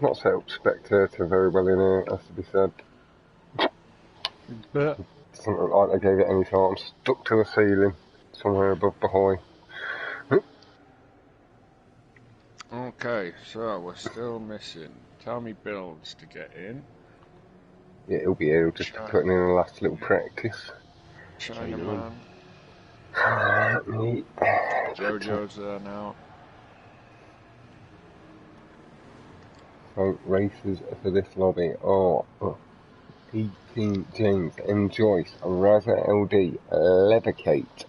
Not set up spectator very well in here, has to be said. But Doesn't look like they gave it any time. Stuck to the ceiling, somewhere above behind. okay, so we're still missing Tommy Builds to get in. Yeah, he'll be here, just putting in a last little practice. Chinaman. Me. Jojo's there now. So, races for this lobby are P. James, M. Joyce, Raza LD, Levicate.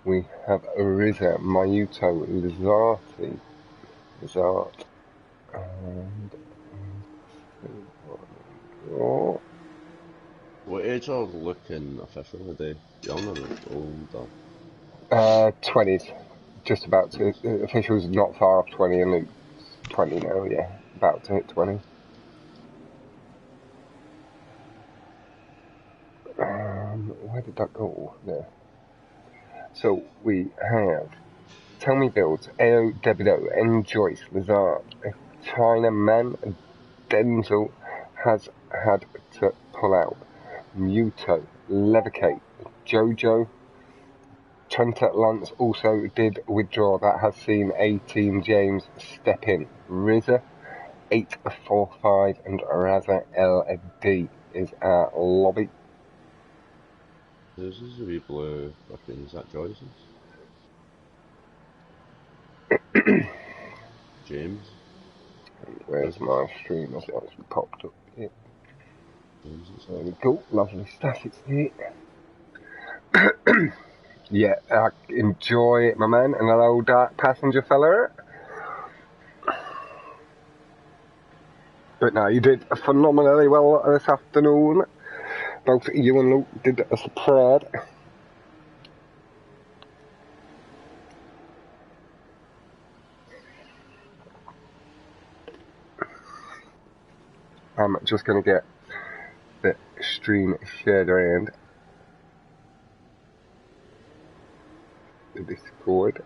We have Riza, Mayuto, Lizarti, Lizart, and What age are we looking officially? Are they young or older? 20s, just about to. Officials not far off 20, and Luke's 20 now, yeah, about to hit 20. Where did that go? There. So we have Tommy Builds, AO Debido, N. Joyce, Lazard, Chinaman, Denzel has had to pull out, Muto, Levicate, Jojo, Trenta Lance also did withdraw. That has seen 18 James step in. Riza, 845, and Raza LD is our lobby. This is a wee blue fucking, is that Joyce's? James? Where's my stream? Has it actually popped up here? James, There we go. Lovely stuff. It's here. Yeah, enjoy it, my man. And hello, dark passenger fella. But no, you did phenomenally well this afternoon. Both you and Luke did a superb. I'm just going to get the stream shared around the Discord.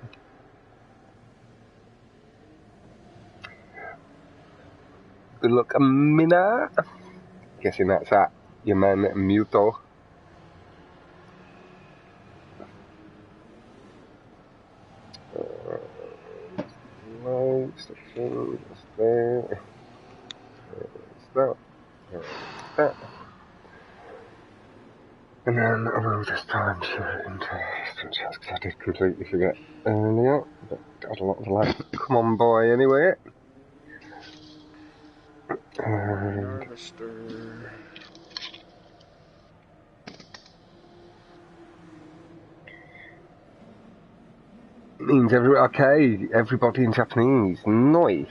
Good luck, Mina. Guessing that's that. Your man Muto. No, section is there. There's that. And then I will just try and share it into instant chats because I did completely forget earlier. But I had a lot of lads come on boy anyway. And Harvester. means everybody in Japanese. Nice.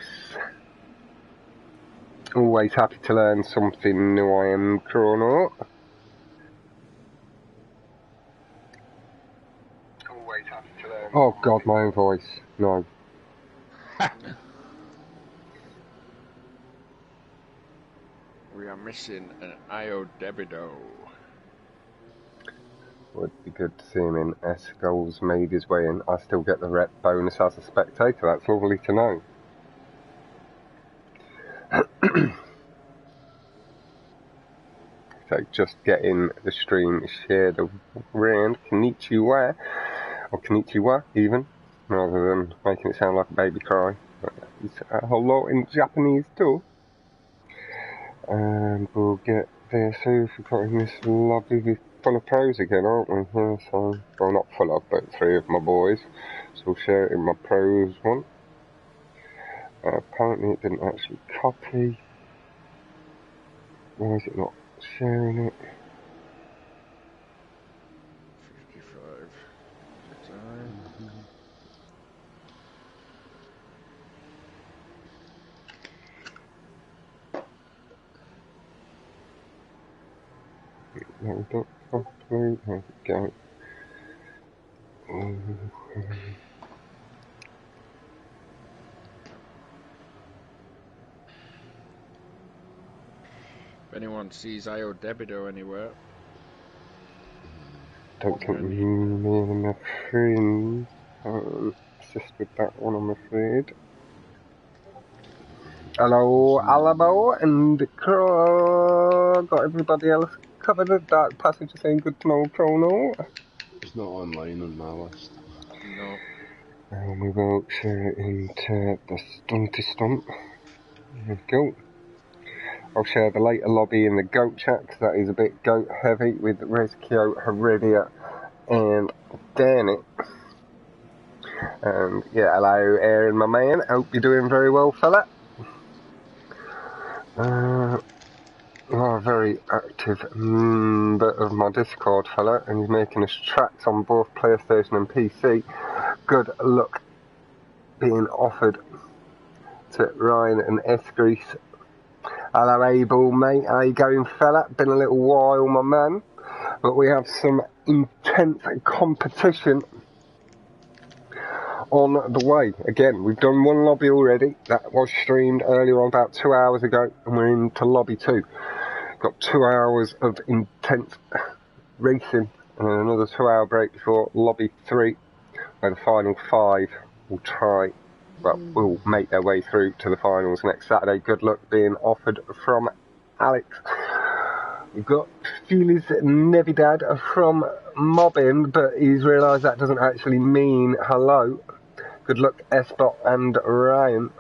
Always happy to learn something new. I am Chrono. Always happy to learn. Oh God, my own voice. No. We are missing an Io Debido. Would be good to see him in. S goals made his way in. I still get the rep bonus as a spectator. That's lovely to know. So just getting the stream shared around. Konnichiwa, or konnichiwa even, rather than making it sound like a baby cry. It's a whole lot in Japanese too. And we'll get there soon if we've got in this lobby full of pros again, aren't we? Yeah, so, well, not full of, but 3 of my boys. So we'll share it in my pros one. Apparently it didn't actually copy. Why is it not sharing it? 55. Time. No, we don't copy. There we go. If anyone sees Io Debido anywhere, Don't think me and my friends assist with that one, I'm afraid. Hello, Alamo and got everybody else covered at Dark Passage saying good to know Chrono. It's not online on my list. No. And we will share it into the Stunty Stunt. There we go. I'll share the later lobby in the goat chat because that is a bit goat heavy with Rezkio, Heredia and Danny. And yeah, hello Aaron, my man. Hope you're doing very well, fella. You are a very active member of my Discord, fella, and you're making us tracks on both PlayStation and PC. Good luck being offered to Ryan and Esgrease. Hello, Abel, mate. How you going, fella? Been a little while, my man. But we have some intense competition on the way. Again, we've done one lobby already. That was streamed earlier on about 2 hours ago, and we're into lobby 2. Got 2 hours of intense racing and then another 2 hour break before lobby 3, where the final 5 will make their way through to the finals next Saturday. Good luck being offered from Alex. We've got Felix Nevidad from Mobbin, but he's realised that doesn't actually mean hello. Good luck, Esbot and Ryan.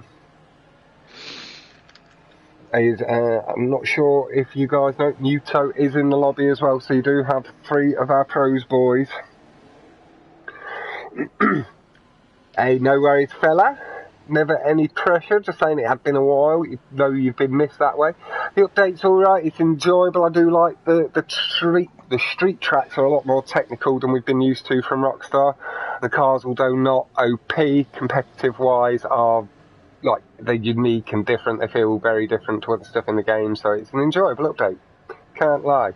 I'm not sure if you guys know, Muto is in the lobby as well, so you do have 3 of our pros boys. Hey, no worries, fella. Never any pressure, just saying it had been a while, though you've been missed that way. The update's alright, it's enjoyable. I do like the street tracks are a lot more technical than we've been used to from Rockstar. The cars, although not OP, competitive-wise, are like, they're unique and different. They feel very different to other stuff in the game, so it's an enjoyable update. Can't lie.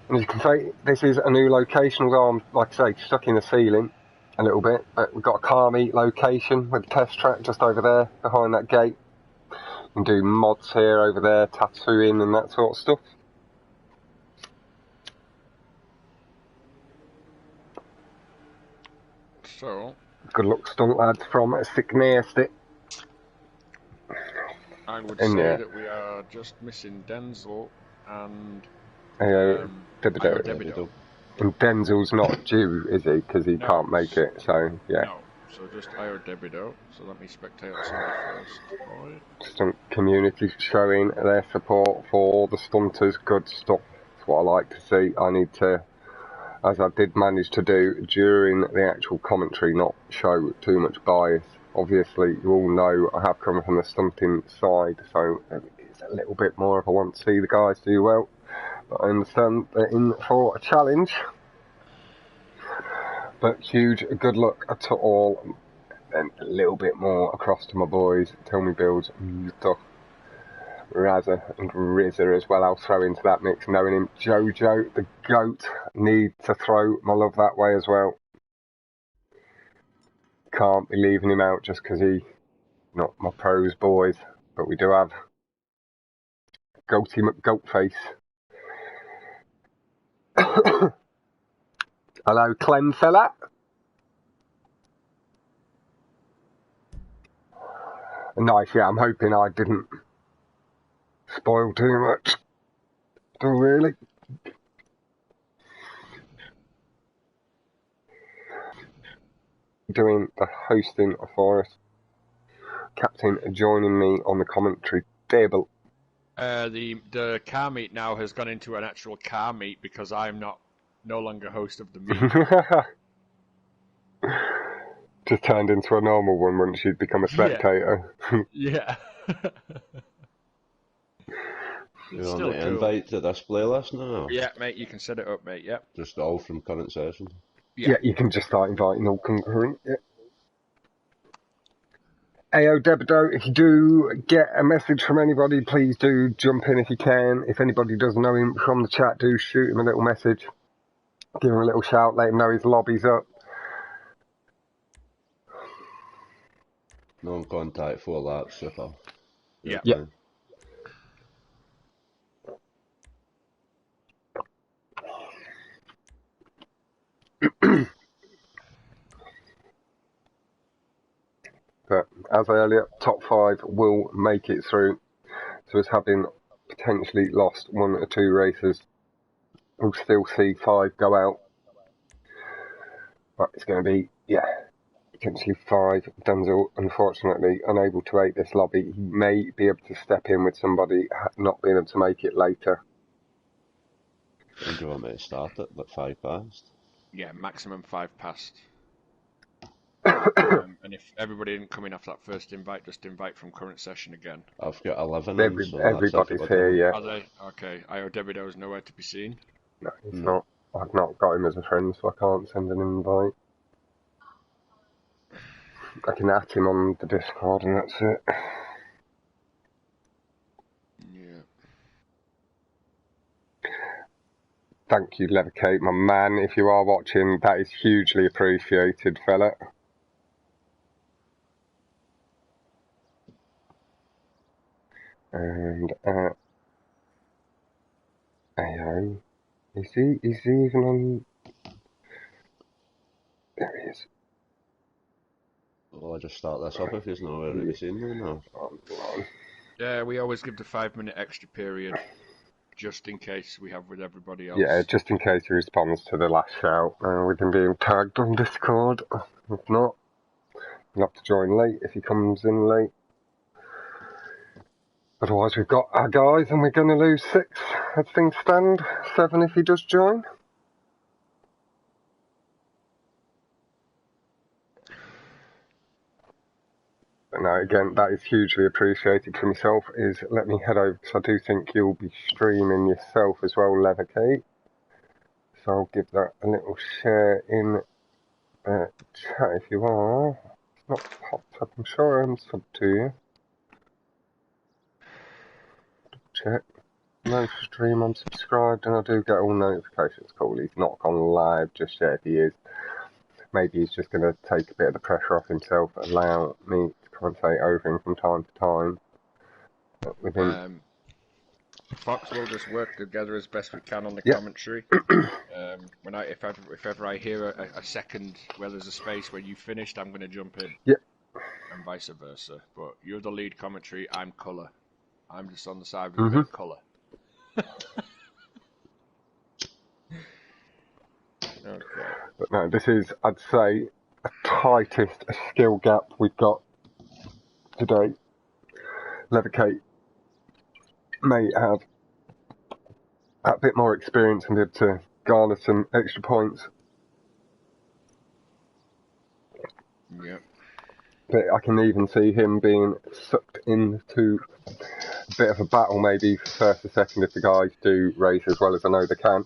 And as you can see, this is a new location, although I'm, like I say, stuck in the ceiling a little bit. But we've got a car meet location with a test track just over there, behind that gate. You can do mods here, over there, tattooing and that sort of stuff. So, good luck, stunt lads from Sick Nasty. I would say that we are just missing Denzel and Debido. And Denzel's not due, is he? Because he can't make it, so yeah. No, so just Debido. So let me spectate on somebody first. Right. Stunt community showing their support for the stunters. Good stuff. That's what I like to see. I need to, as I did manage to do during the actual commentary, not show too much bias. Obviously, you all know I have come from the stunting side, so it's a little bit more if I want to see the guys do well. But I understand they're in for a challenge. But huge good luck to all, and a little bit more across to my boys. Tell me Builds, Razza and Rizza as well. I'll throw into that mix, knowing him. Jojo, the GOAT, need to throw my love that way as well. Can't be leaving him out just because he not my pros boys, but we do have Goaty McGoatface. Hello, Clem fella. Nice, yeah, I'm hoping I didn't spoil too much. Oh, really? Doing the hosting for us. Captain joining me on the commentary table. The car meet now has gone into an actual car meet because I'm no longer host of the meet. Just turned into a normal one once you'd become a spectator. Yeah. You're on the invite to this playlist now? Yeah, mate, you can set it up, mate, yeah. Just all from current session? Yeah, you can just start inviting all concurrent, yeah. Ayo Debido, if you do get a message from anybody, please do jump in if you can. If anybody does know him from the chat, do shoot him a little message. Give him a little shout, let him know his lobby's up. Non-contact 4 laps, super. Yeah. Yeah. But as earlier, top 5 will make it through. So as having potentially lost 1 or 2 races, we'll still see 5 go out. But it's going to be, potentially 5. Denzel, unfortunately, unable to rate this lobby. He may be able to step in with somebody not being able to make it later. And do you want me to start it at 5 past? Yeah, maximum 5 past. And if everybody didn't come in after that first invite, just invite from current session again. I've got 11 in, so everybody's here, yeah. Are they? Okay. Debido is nowhere to be seen. No, he's not. I've not got him as a friend, so I can't send an invite. I can at him on the Discord and that's it. Yeah. Thank you, Levicate, my man. If you are watching, that is hugely appreciated, fella. And AO, is he even on? There he is. Will I just start this up if he's not already seen me now? Yeah, we always give the 5-minute extra period, just in case we have with everybody else. Yeah, just in case he responds to the last shout. With him being tagged on Discord. If not, you'll have to join late if he comes in late. Otherwise, we've got our guys, and we're going to lose 6 as things stand. 7 if he does join. But no, again, that is hugely appreciated for myself. Let me head over, because I do think you'll be streaming yourself as well, Levicate. So I'll give that a little share in the chat if you are. It's not popped up. I'm sure I'm sub to you. Check. No stream, I'm subscribed, and I do get all notifications. Cool, he's not gone live just yet. If he is, maybe he's just going to take a bit of the pressure off himself, allow me to commentate over him from time to time. But with him, Fox will just work together as best we can on the commentary. If ever I hear a second where there's a space where you finished, I'm going to jump in. Yep. And vice versa. But you're the lead commentary, I'm colour. I'm just on the side with a bit of colour. Okay. But no, this is, I'd say, the tightest skill gap we've got today. Levicate may have a bit more experience and be able to garner some extra points. Yep. But I can even see him being sucked into a bit of a battle, maybe first or second, if the guys do race as well as I know they can.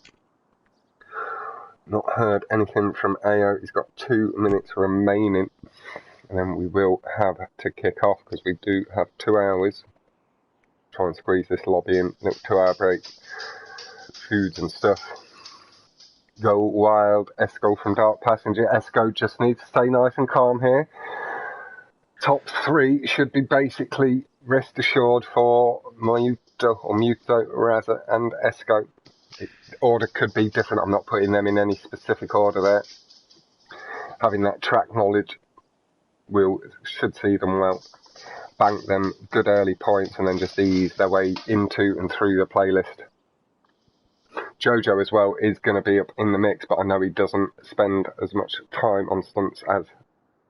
Not heard anything from AO. He's got 2 minutes remaining, and then we will have to kick off because we do have 2 hours. Try and squeeze this lobby in, little 2-hour break, foods and stuff. Go wild, Esco from Dark Passenger. Esco just needs to stay nice and calm here. Top 3 should be basically rest assured for Muto rather, and Esco. The order could be different. I'm not putting them in any specific order there. Having that track knowledge should see them well. Bank them good early points and then just ease their way into and through the playlist. Jojo as well is going to be up in the mix, but I know he doesn't spend as much time on stunts as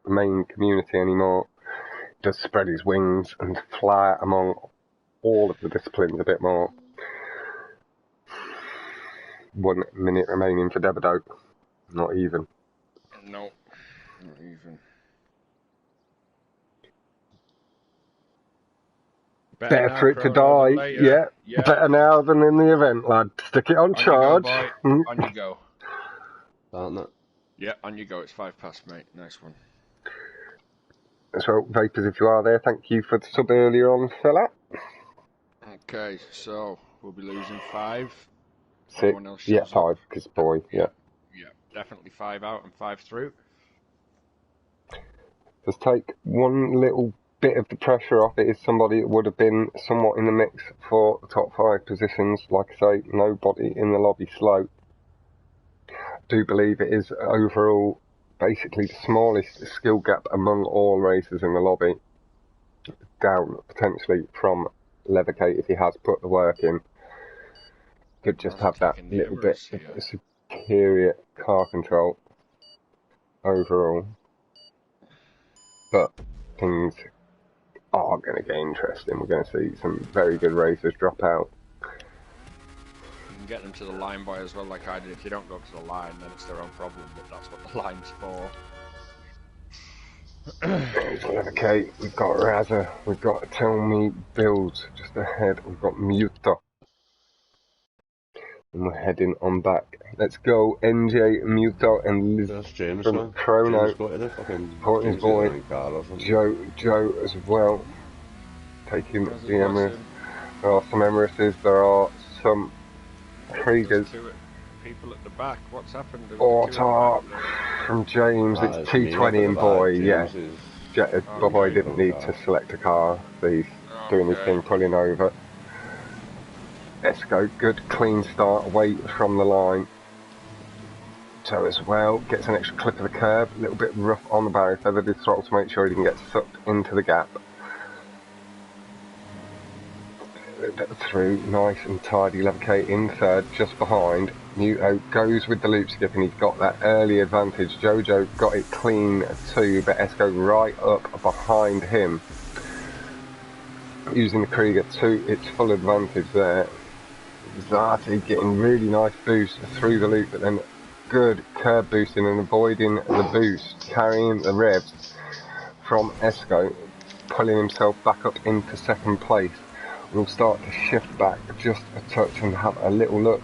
the main community anymore. He does spread his wings and fly among all of the disciplines a bit more. 1 minute remaining for Debido. Not even. No, not even. Better for it to die. Yeah. Better now than in the event, lad. Stick it on charge. On you go. Aren't it? Yeah, on you go. It's 5 past, mate. Nice one. So, Vapors, if you are there, thank you for the sub earlier on, fella. Okay, so we'll be losing 5. 6. Yeah, 5, because boy, yeah. Yeah, definitely 5 out and 5 through. Just take one little bit of the pressure off. It is somebody that would have been somewhat in the mix for the top 5 positions. Like I say, nobody in the lobby slow. I do believe it is overall basically the smallest skill gap among all racers in the lobby, down potentially from Leathergate if he has put the work in. Could just have that little bit of superior car control overall. But things are going to get interesting. We're going to see some very good racers drop out. You can get them to the line by as well, like I did. If you don't go to the line, then it's their own problem, but that's what the line's for. Okay, we've got Razza, we've got Tell Me Builds just ahead, we've got Muta. And we're heading on back. Let's go, NJ, Muta, and Liz from Chrono. Supporting his boy, Joe as well. Taking the Emirates. There are some Emirates, there are some Kriegers. People at the back, what's happened? Autark from James, it's T20 and boy, yeah. Boy didn't need to select a car, he's doing his thing, pulling over. Esco, good clean start away from the line. So as well, gets an extra clip of the curb, a little bit rough on the barrier feather, did throttle to make sure he didn't get sucked into the gap. Through, nice and tidy, Leathergate in third, just behind. Muto goes with the loop skip and he's got that early advantage. Jojo got it clean too, but Esco right up behind him. Using the Krieger to its full advantage there. Zati getting really nice boost through the loop, but then good curb boosting and avoiding the boost, carrying the revs from Esco, pulling himself back up into second place. We'll start to shift back just a touch and have a little look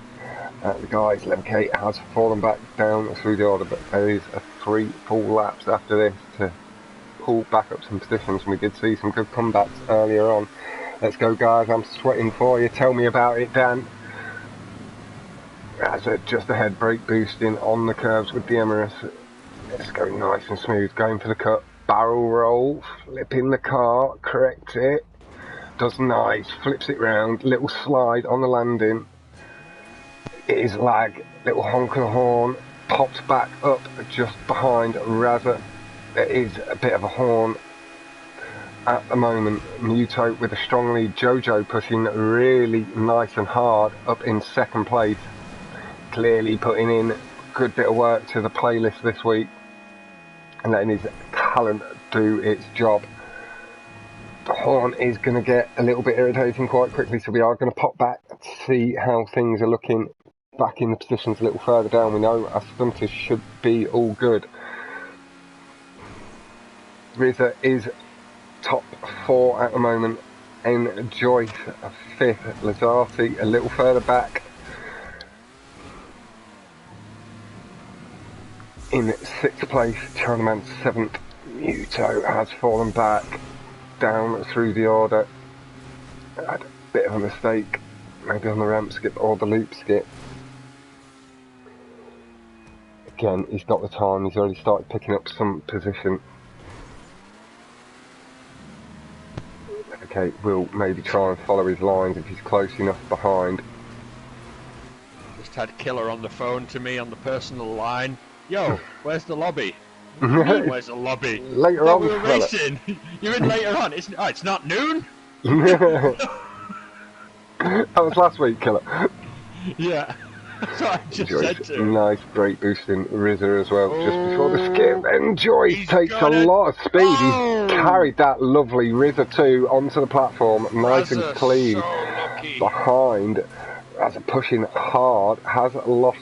at the guys. Leathergate has fallen back down through the order, but there is a 3 full laps after this to pull back up some positions, and we did see some good comebacks earlier on. Let's go, guys, I'm sweating for you. Tell me about it, Dan. As just ahead, brake boosting on the curves with the Emirates. Let's go nice and smooth, going for the cut. Barrel roll, flipping the car, correct it. Does nice, flips it round, little slide on the landing. It is lag, little honk of the horn, pops back up just behind Razza. There is a bit of a horn at the moment. Muto with a strong lead, Jojo pushing really nice and hard up in second place. Clearly putting in a good bit of work to the playlist this week and letting his talent do its job. The horn is going to get a little bit irritating quite quickly, so we are going to pop back to see how things are looking back in the positions a little further down. We know our stunters should be all good. Rizza is top 4 at the moment, and Joyce 5th, Lazati a little further back in 6th place, Chinaman 7th. Muto has fallen back down through the order. Had a bit of a mistake, maybe on the ramp skip or the loop skip. Again, he's got the time, he's already started picking up some position. Okay, we'll maybe try and follow his lines if he's close enough behind. Just had Killer on the phone to me on the personal line. Yo, where's the lobby? What do you mean, where's the lobby? Later on, we were racing. You're in later on. It's not noon. That was last week, Killer. Yeah, that's what I just said to him. Nice brake boosting Rizza as well, just before the skip. And Joyce takes a lot of speed. He's carried that lovely Rizza 2 onto the platform, nice and clean. So behind, as pushing hard, has lost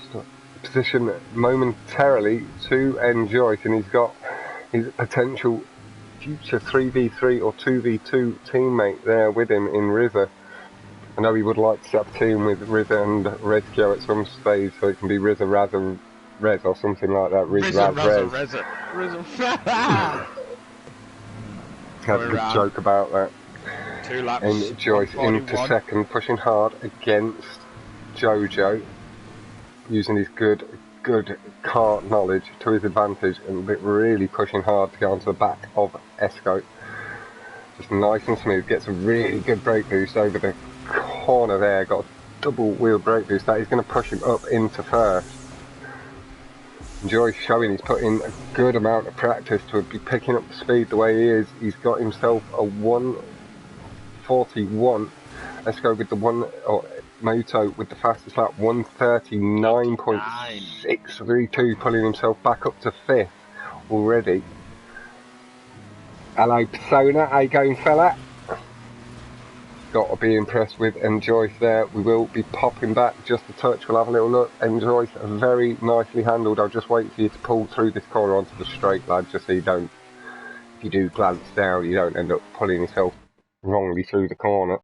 position momentarily to Joyce, and he's got his potential future 3v3 or 2v2 teammate there with him in Rizza. I know he would like to set up a team with Rizza and Rezkio at some stage, so it can be Rizza, Razza, Rez or something like that. Rizza, Raz, Rez. Had a good joke about that. 2 laps. And Joyce into second, pushing hard against Jojo, using his good car knowledge to his advantage and really pushing hard to get onto the back of Esco. Just nice and smooth, gets a really good brake boost over the corner there, got a double wheel brake boost. That is going to push him up into first. Joyce showing he's put in a good amount of practice to be picking up the speed the way he is. He's got himself a 1:41. Let's go with the Moto with the fastest lap, 1:39.632, pulling himself back up to 5th already. Hello, Persona. How you going, fella? Got to be impressed with Joyce there. We will be popping back just a touch. We'll have a little look. Joyce, very nicely handled. I'll just wait for you to pull through this corner onto the straight, lad, just so you don't, if you do glance down, you don't end up pulling yourself wrongly through the corner.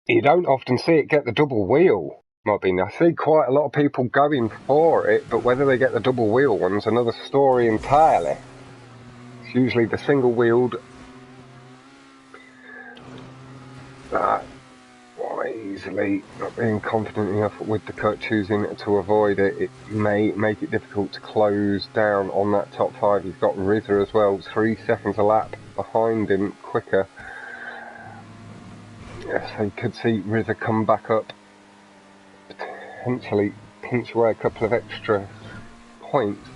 You don't often see it get the double wheel, Mobbing. I see quite a lot of people going for it, but whether they get the double wheel one's another story entirely. It's usually the single wheeled easily, not being confident enough with the cut, choosing to avoid it. It may make it difficult to close down on that top 5. He's got Rizza as well, 3 seconds a lap behind him, quicker. Yes, he could see Rizza come back up, potentially pinch away a couple of extra points.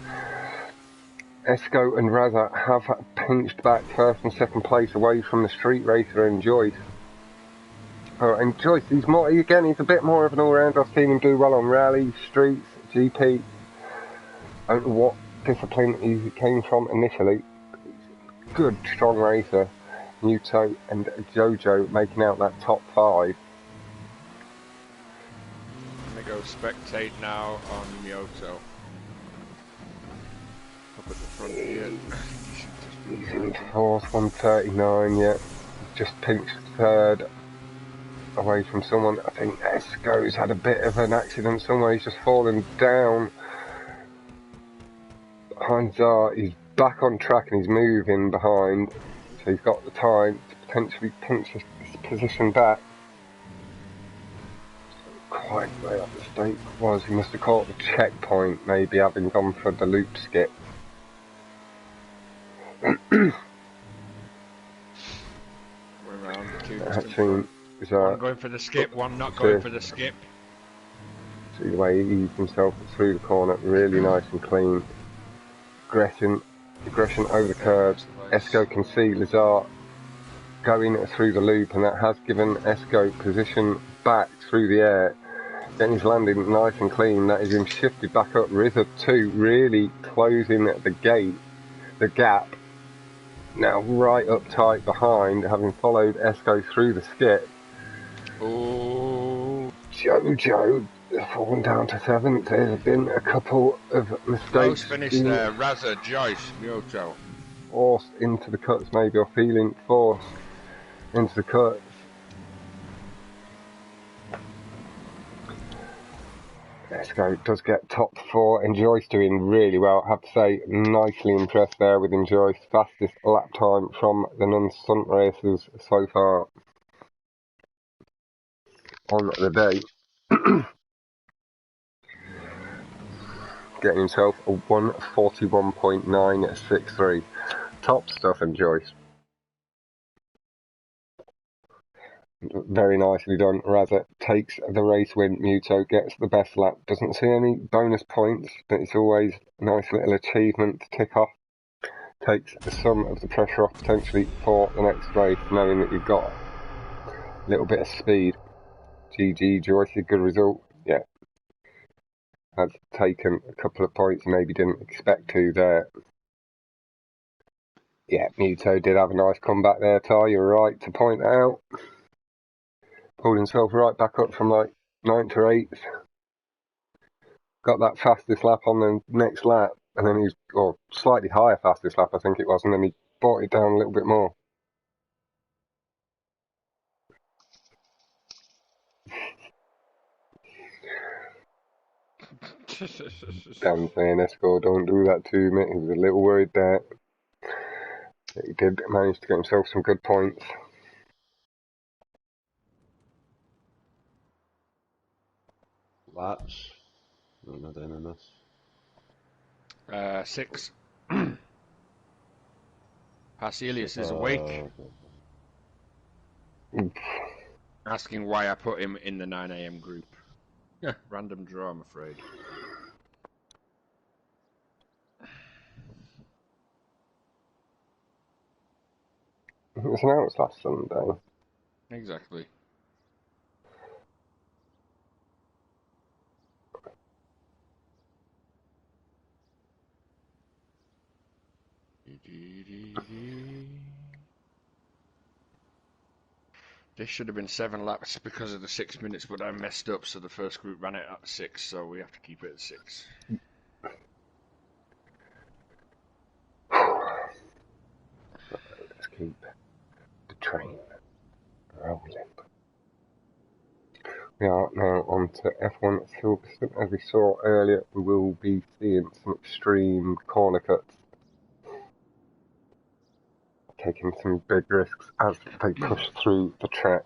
Esco and Raza have pinched back first and second place away from the street racer and Joyce. And Joyce, he's a bit more of an all-rounder. I've seen him do well on rally, streets, GP. I don't know what discipline he came from initially. Good, strong racer. Muto and Jojo making out that top 5. I'm going to go spectate now on Myoto. Up at the front here. He's in 4th, 1:39, yeah. Just pinched 3rd. Away from someone. I think Esco's had a bit of an accident somewhere. He's just fallen down. Behind Zar, he's back on track and he's moving behind. So he's got the time to potentially pinch his position back. Quite where that mistake was. He must have caught the checkpoint, maybe having gone for the loop skip. We're around the 2 distant. One going for the skip, one not going for the skip. See the way he eased himself through the corner, really nice and clean. Aggression over the curves. Esco can see Lazar going through the loop, and that has given Esco position back through the air. Getting his landing nice and clean. That is him shifted back up. Rizza 2 really closing the gap. Now right up tight behind, having followed Esco through the skip. Oh, Jojo fallen down to 7th. There's been a couple of mistakes. Close finish there. Raza, Joyce, Myoto. Forced into the cuts, maybe, or feeling forced into the cuts. Esco does get top 4, and Joyce doing really well. I have to say, nicely impressed there with Joyce. Fastest lap time from the non-stunt racers so far on the day. Getting himself a 1:41.963. Top stuff, and Joyce. Very nicely done. Raza takes the race win. Muto gets the best lap. Doesn't see any bonus points, but it's always a nice little achievement to tick off. Takes some of the pressure off potentially for the next race, knowing that you've got a little bit of speed. GG, Joyce, a good result. Yeah. Has taken a couple of points, maybe didn't expect to there. Yeah, Muto did have a nice comeback there, Ty. You're right to point that out. Pulled himself right back up from like 9th or 8th. Got that fastest lap on the next lap, and then or slightly higher fastest lap, I think it was, and then he brought it down a little bit more. Dan saying, Esco, don't do that to me. He was a little worried there. He did manage to get himself some good points. Laps. I'm not doing this. 6. Paselius is awake. Asking why I put him in the 9 AM group. Random draw, I'm afraid. It was announced last Sunday. Exactly. This should have been 7 laps because of the 6 minutes, but I messed up, so the first group ran it at 6, so we have to keep it at 6. Let's keep the train rolling. We are now on to F1 at Silverstone. As we saw earlier, we will be seeing some extreme corner cuts, taking some big risks as they push through the track.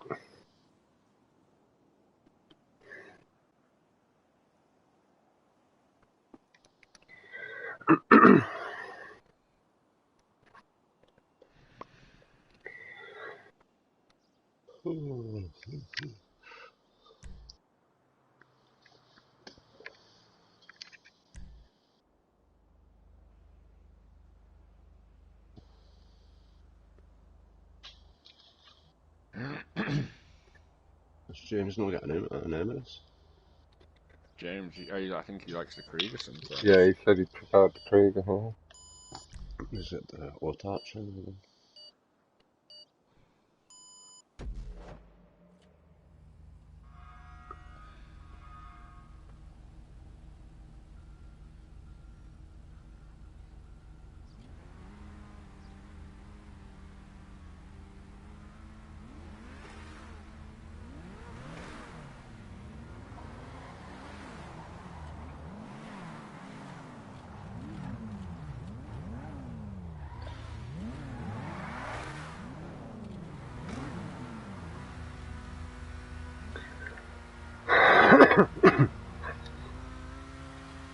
Is James not getting an name of this? James, I think he likes the Krieger sometimes. Yeah, he said he preferred the Krieger here. Is it the Autarch again?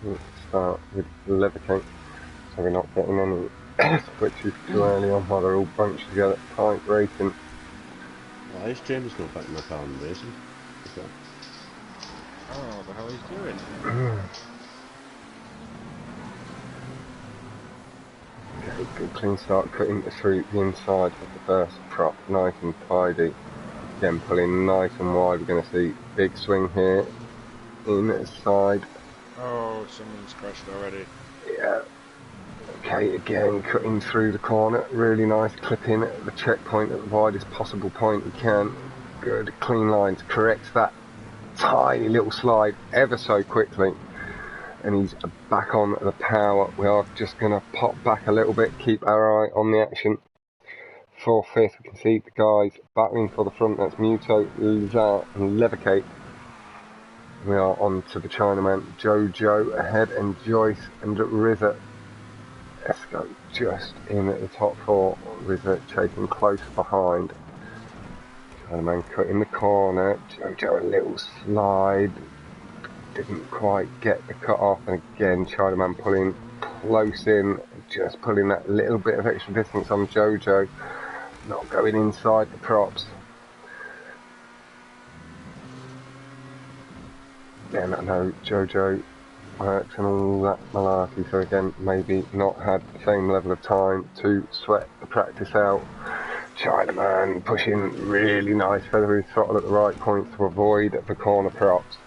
Let's start with Levitate, so we're not getting any switches too early on while they're all bunched together. Tight racing. Why is James not back in the car and racing? Okay. Oh, what the hell he's doing? Okay, good clean start, cutting through the inside of the first prop, nice and tidy. Again, pulling nice and wide. We're going to see big swing here, inside. Oh, someone's crashed already. Yeah. Okay, again, cutting through the corner. Really nice, clipping at the checkpoint at the widest possible point you can. Good, clean lines. Corrects that tiny little slide ever so quickly. And he's back on the power. We are just going to pop back a little bit, keep our eye on the action. 4th, 5th, we can see the guys battling for the front. That's Muto, Lizard and Levicate. We are on to the Chinaman, Jojo ahead, and Joyce and Rizza. Esco just in at the top 4, Rizza chasing close behind. Chinaman cutting the corner, Jojo a little slide, didn't quite get the cut off, and again Chinaman pulling close in, just pulling that little bit of extra distance on Jojo, not going inside the props. Again, I know Jojo works and all that malarkey, so again, maybe not had the same level of time to sweat the practice out. Chinaman pushing really nice feathery throttle at the right point to avoid the corner props.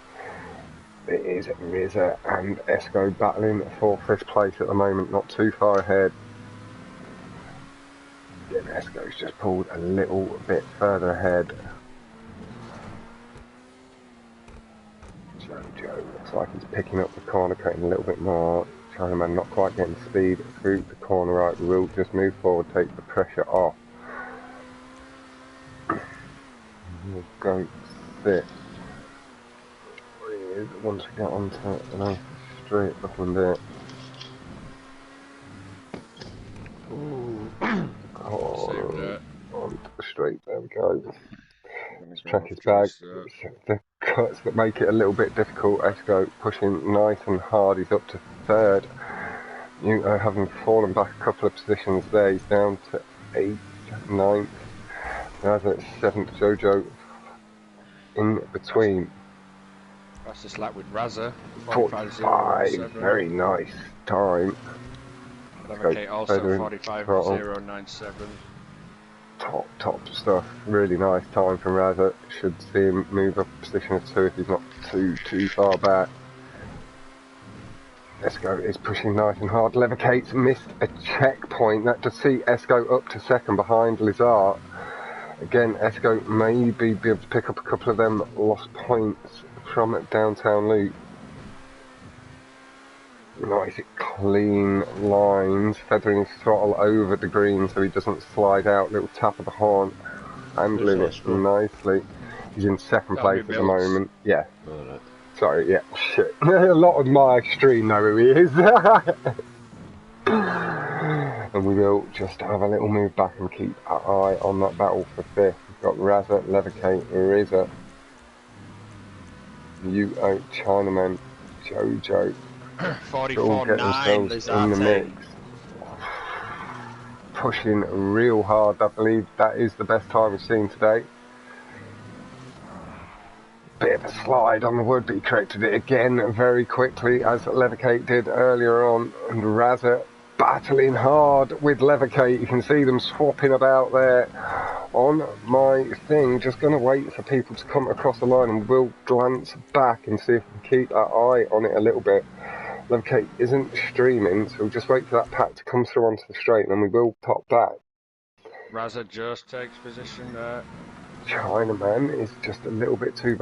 It is Rizza and Esco battling for 5th place at the moment, not too far ahead. Again, Esco's just pulled a little bit further ahead. Jojo looks like he's picking up the corner, cutting a little bit more. Chinaman not quite getting speed through the corner right. We'll just move forward, take the pressure off. We'll go sit. Once we get onto a nice straight looking bit. Oh, onto the straight, there we go. This track is back. The cuts that make it a little bit difficult. Esco pushing nice and hard. He's up to 3rd. Muto having fallen back a couple of positions there. He's down to 8th, 9th. Now at 7th. Jojo in between. Fastest lap with Raza, 45, 45.097. very nice time. Levicate also Federer, throttle. 45.097. Top stuff. Really nice time from Raza. Should see him move up a position or two if he's not too far back. Esco is pushing nice and hard. Levicate's missed a checkpoint. That to see Esco up to second behind Lizard. Again, Esco may be able to pick up a couple of them lost points from downtown loop. Nice clean lines, feathering his throttle over the green so he doesn't slide out. Little tap of the horn, handling it nicely. He's in second place at the moment. Yeah. Alright. Sorry, yeah, shit. A lot of my stream know who he is. And we will just have a little move back and keep our eye on that battle for fifth. We've got Raza, Levicate, Riza, Yuo, Chinaman, Jojo. 44.9 in the mix. Pushing real hard. I believe that is the best time we've seen today. Bit of a slide on the wood, but he corrected it again very quickly, as Levicate did earlier on. And Raza battling hard with Levicate. You can see them swapping about there on my thing. Just going to wait for people to come across the line, and we'll glance back and see if we can keep our eye on it a little bit. Levicate isn't streaming, so we'll just wait for that pack to come through onto the straight, and then we will top back. Raza just takes position there. Chinaman is just a little bit too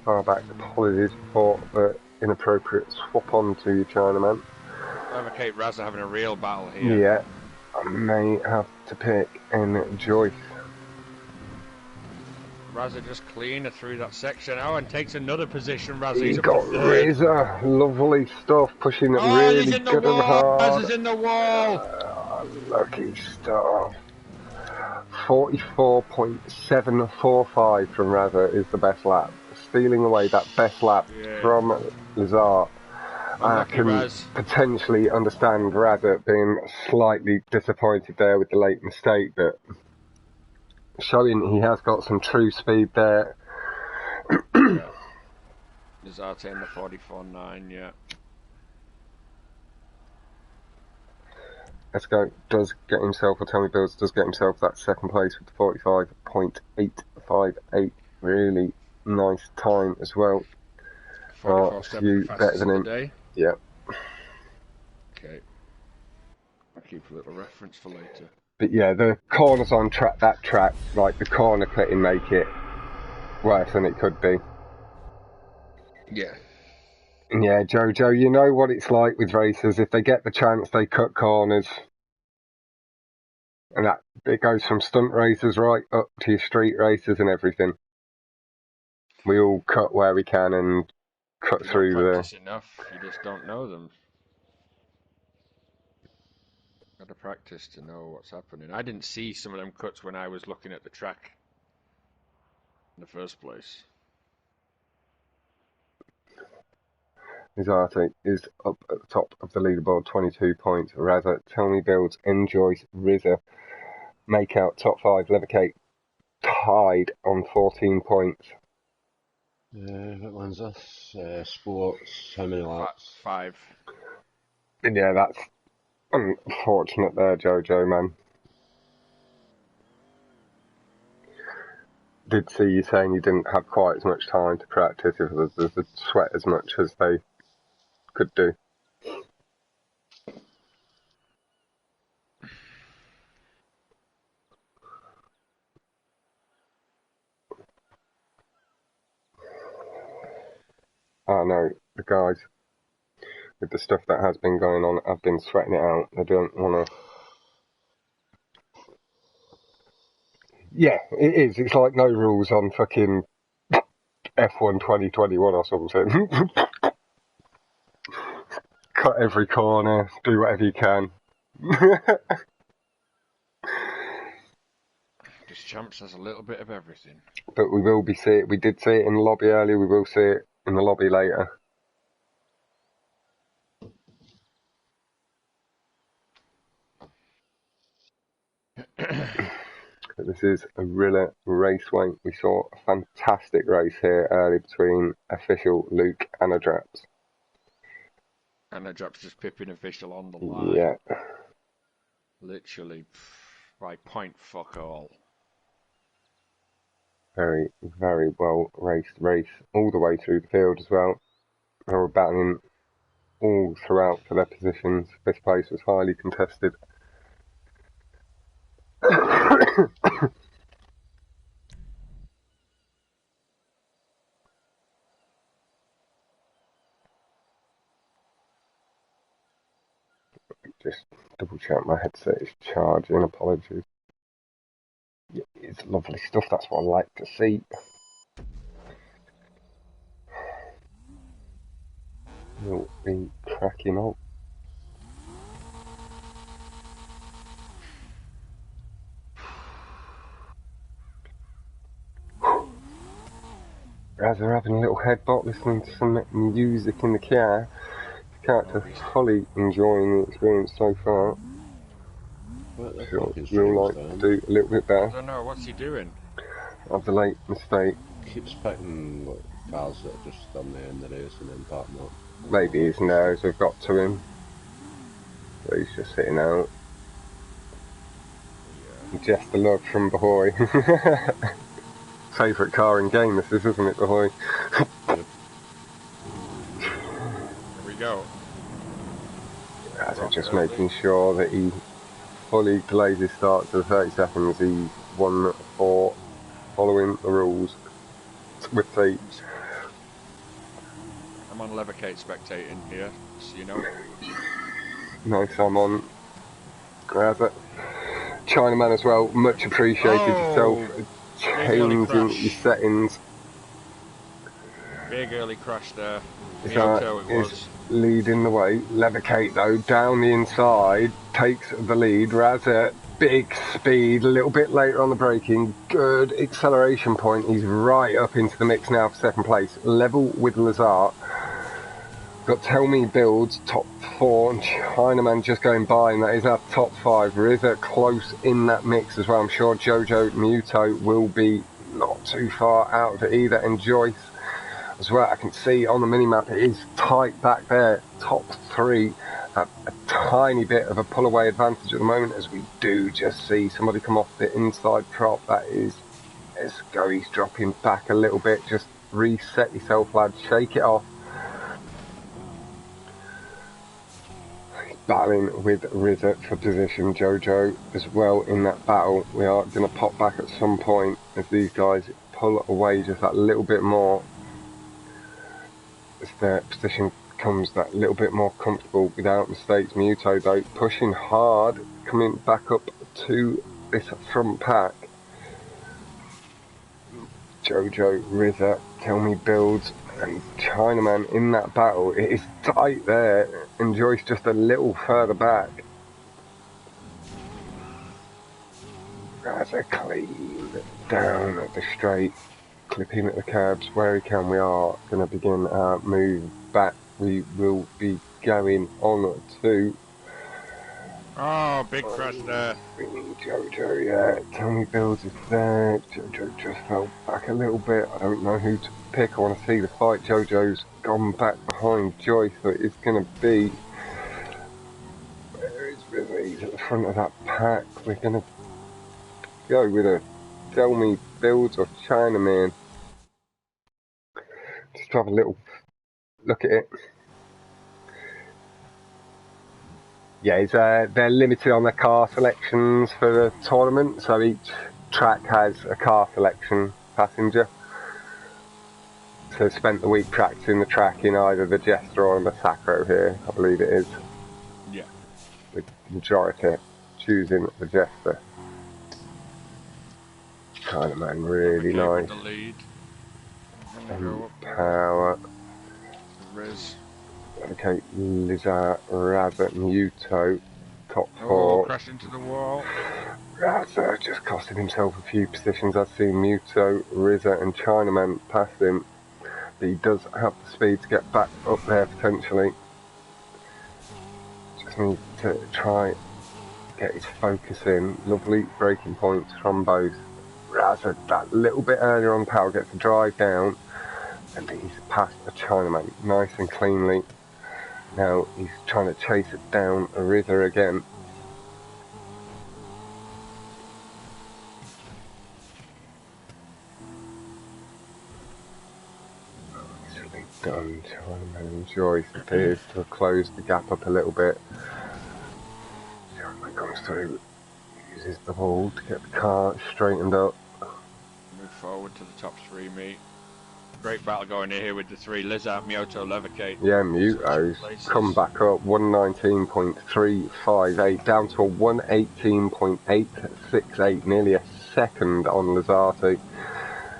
far back. Apologies for the inappropriate swap on to you, Chinaman. Levicate, Raza having a real battle here. Yeah, I may have to pick Joyce. Raza just cleaner through that section. Oh, and takes another position. Raza, He's got Riza, lovely stuff, pushing it really he's in the good wall. and hard. Raza's in the wall. Lucky stuff. 44.745 from Raza is the best lap. Stealing away that best lap from Lazar. I can potentially understand Raza being slightly disappointed there with the late mistake, but showing he has got some true speed there. Lazar taking the 44.9, yeah. Esco does get himself, or Tommy Bills does get himself that second place with 45.858. Really nice time as well. A few better than him. Day. Yeah. Okay. I'll keep a little reference for later. But yeah, the corners on that track, like the corner cutting, make it worse than it could be. Yeah. Yeah, Jojo, you know what it's like with racers. If they get the chance, they cut corners. And that it goes from stunt racers right up to your street racers and everything. We all cut where we can and cut through the... practice enough, you just don't know them. Got to practice to know what's happening. I didn't see some of them cuts when I was looking at the track in the first place. Zarte is up at the top of the leaderboard, 22 points. Raza, Tony Builds, Enjoys, Riza make out top 5. Levicate tied on 14 points. What one's this? Sports, how many laps? 5. Yeah, that's unfortunate there, Jojo, man. Did see you saying you didn't have quite as much time to practice if the sweat as much as they could do. I know the guys with the stuff that has been going on have been sweating it out. They don't want to. Yeah, it is. It's like no rules on fucking F1 2021 or something. Cut every corner, do whatever you can. This champs has a little bit of everything. But we will be see it. We did see it in the lobby earlier. We will see it in the lobby later. This is a Rilla Raceway. We saw a fantastic race here early between official Luke and Adraps. And Adraps just pipping official on the line. Yeah. Literally, by point fuck all. Very, very well raced race all the way through the field as well. They were battling all throughout for their positions. This place was highly contested. Just double check my headset is charging, apologies. Yeah, it's lovely stuff, that's what I like to see. We'll be cracking on. As they're having a little headbutt, listening to some music in the car. The character fully enjoying the experience so far. We'll like to do a little bit better. I don't know, what's he doing? Of the late mistake. Keeps picking like, cars that are just on the end of the race and then parking up. Maybe his nerves have got to him. So he's just sitting out. Yeah. Just a love from Bahoy. Favourite car in game this is, isn't it, Bahoy? Here we go. As I'm just making sure that he fully delays his start to 30 seconds. He's 1-4, following the rules with seats. I'm on Levercate spectating here, so you know. Nice, I'm on. Grab it. Chinaman as well, much appreciated yourself. Changing your settings. Big early crash there. Is leading the way. Levercate though, down the inside, takes the lead. Razza, big speed, a little bit later on the braking. Good acceleration point. He's right up into the mix now for second place. Level with Lazar. Got Tell Me Builds, top 4, and Chinaman just going by, and that is our top 5. Rizza close in that mix as well. I'm sure Jojo Muto will be not too far out of it either, and Joyce as well. I can see on the minimap it is tight back there. Top 3, a tiny bit of a pull away advantage at the moment, as we do just see somebody come off the inside prop. That is Esco. He's dropping back a little bit. Just reset yourself, lads. Shake it off. Battling with Rizza for position. Jojo as well in that battle. We are going to pop back at some point as these guys pull away just that little bit more, as their position becomes that little bit more comfortable without mistakes. Muto though pushing hard, coming back up to this front pack. Jojo, Rizza, Tell Me Builds and Chinaman in that battle. It is tight there, and Joyce just a little further back. That's a clean down at the straight, clipping at the curbs where he can. We are going to begin our move back. We will be going on to... Oh, big crash there. Jojo, yeah. Tell Me Builds is there. Jojo just fell back a little bit. I don't know who to pick. I want to see the fight. Jojo's gone back behind Joyce, so it's going to be... Where is Rizza? He's at the front of that pack. We're going to go with a Tell Me Builds or Chinaman. Just have a little look at it. Yeah, they're limited on their car selections for the tournament, so each track has a car selection passenger. So spent the week practicing the track in either the Jester or the Sacro here, I believe it is. Yeah. With the majority choosing the Jester. Chinaman, really nice. The lead. Power. Riz. Okay, Lizard, Rabbit, Muto, top 4. Oh, crash into the wall. Razza just costed himself a few positions. I've seen Muto, Rizza and Chinaman pass him. But he does have the speed to get back up there potentially. Just need to try get his focus in. Lovely braking points from both. Razza, that little bit earlier on power, gets the drive down, and he's past a Chinaman nice and cleanly. Now he's trying to chase it down a Rizza again. Nicely done, Chinaman and Joyce appears to have closed the gap up a little bit. Chinaman comes through, uses the wall to get the car straightened up. Move forward to the top three, mate. Great battle going here with the three. Lizard, Miyoto, Levercate. Yeah, Muto's come back up 119.358 down to a 118.868, nearly a second on Lazati.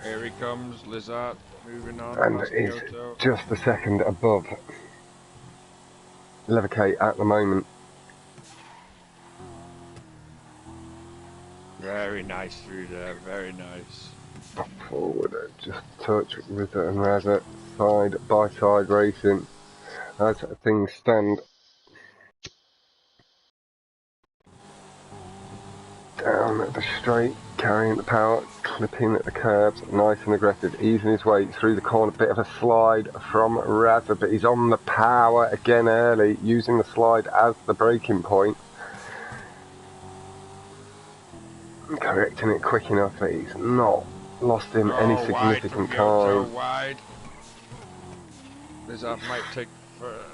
Here he comes, Lizard, moving on. And is just a second above Levercate at the moment. Very nice through there, very nice. Forward, just touch with it and Razza, side by side racing as things stand. Down at the straight, carrying the power, clipping at the curbs, nice and aggressive, easing his way through the corner, bit of a slide from Razza, but he's on the power again early, using the slide as the braking point. Correcting it quick enough that he's not lost him any significant time. Wide. Lizard might take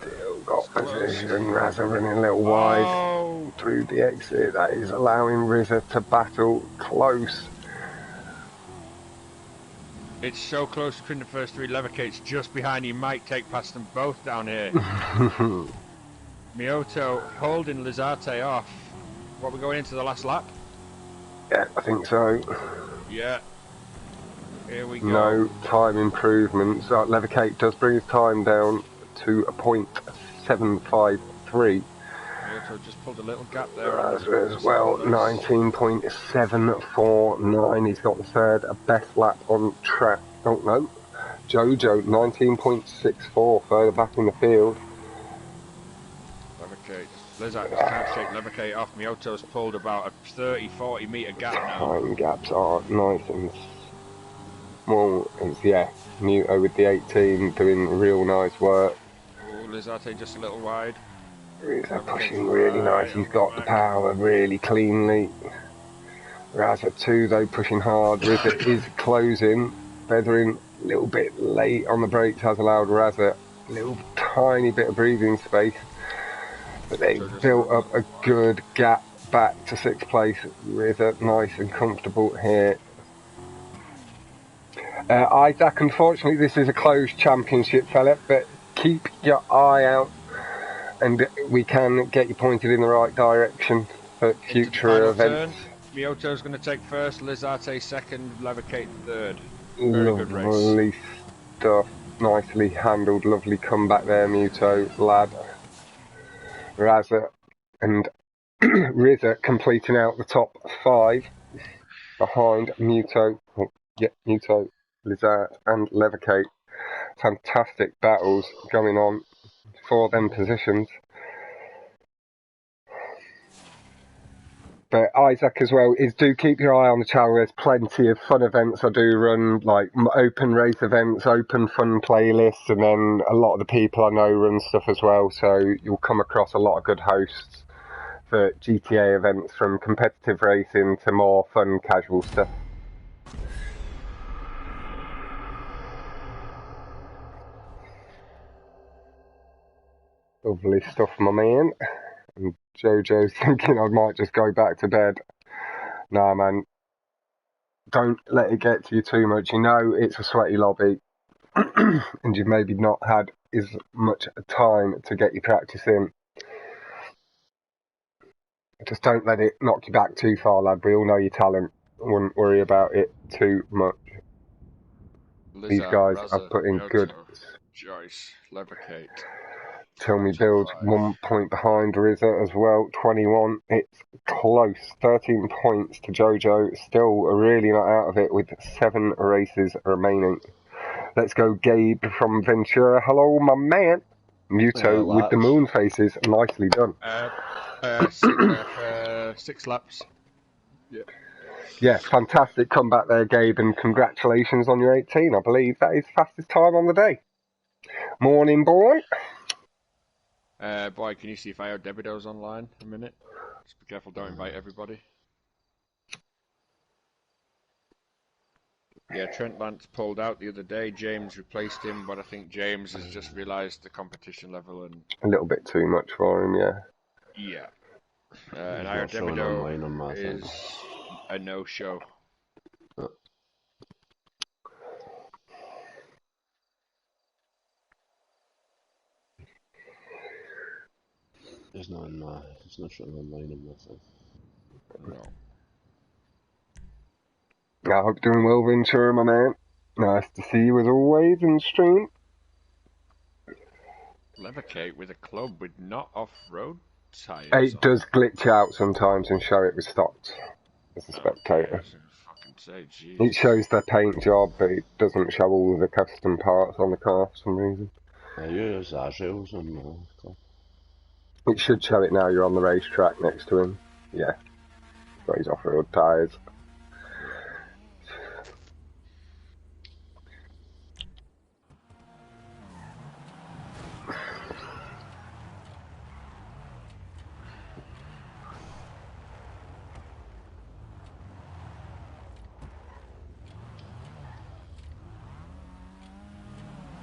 Still got position, Razza running a little wide through the exit. That is allowing Rizza to battle close. It's so close between the first three. Levercate's just behind. He might take past them both down here. Miyoto holding Lizarte off. What, we're going into the last lap? Yeah, I think so. Yeah. Here we go. No time improvements. Levercate does bring his time down to a 0.753. Miyoto just pulled a little gap there. As well, 19.749. He's got the third best lap on track. Oh no, Jojo 19.64 further back in the field. Levercate. Lizard just can't take Levercate off. Miyoto's pulled about a 30-40 metre gap now. Time gaps are nice and small. It's, yeah, Muto with the 18 doing real nice work. Oh, Lizarte just a little wide. Rizza pushing really nice. He's got the power really cleanly. Razza too, though, pushing hard. Rizza is closing. Feathering a little bit late on the brakes has allowed Razza a little tiny bit of breathing space. But they built up a good gap back to sixth place. Rizza nice and comfortable here. Isaac, unfortunately this is a closed championship, fella, but keep your eye out and we can get you pointed in the right direction for future events. Miyoto's going to take first, Lizarte second, Levercate third. Very good race. Lovely stuff, nicely handled, lovely comeback there, Muto, lad. Razza and Rizza completing out the top 5 behind Muto, Muto, Lizard and Levercate. Fantastic battles going on for them positions. But Isaac as well do keep your eye on the channel. There's plenty of fun events I do run, like open race events, open fun playlists, and then a lot of the people I know run stuff as well. So you'll come across a lot of good hosts for GTA events, from competitive racing to more fun casual stuff. Lovely stuff, my man. And Jojo's thinking I might just go back to bed. Nah, man. Don't let it get to you too much. You know it's a sweaty lobby. And you've maybe not had as much time to get your practice in. Just don't let it knock you back too far, lad. We all know your talent. I wouldn't worry about it too much. These guys have put in good. Joyce, Levercate. Tell me Builds 1 point behind Rizza as well, 21. It's close, 13 points to Jojo. Still really not out of it with 7 races remaining. Let's go Gabe from Ventura. Hello, my man. Muto with the moon faces. Nicely done. 6 laps. Yeah. Yeah, fantastic comeback there, Gabe, and congratulations on your 18. I believe that is the fastest time on the day. Morning, Bourne. Boy, can you see if I have Debido's online a minute? Just be careful, don't invite everybody. Yeah, Trent Lance pulled out the other day. James replaced him, but I think James has just realised the competition level and A little bit too much for him, yeah. yeah. He's And not showing online on my thing. is a no-show. He's not showing online on my thing. No. I hope you're doing well, Ventura, my man. Nice to see you as always in the stream. Levocate with a club with not off-road tyres. It does glitch out sometimes and show it restocked as a spectator. It shows their paint job, but it doesn't show all of the custom parts on the car for some reason. I use Azrael's on my car. It should show it now you're on the racetrack next to him. Yeah. Got his off-road tyres.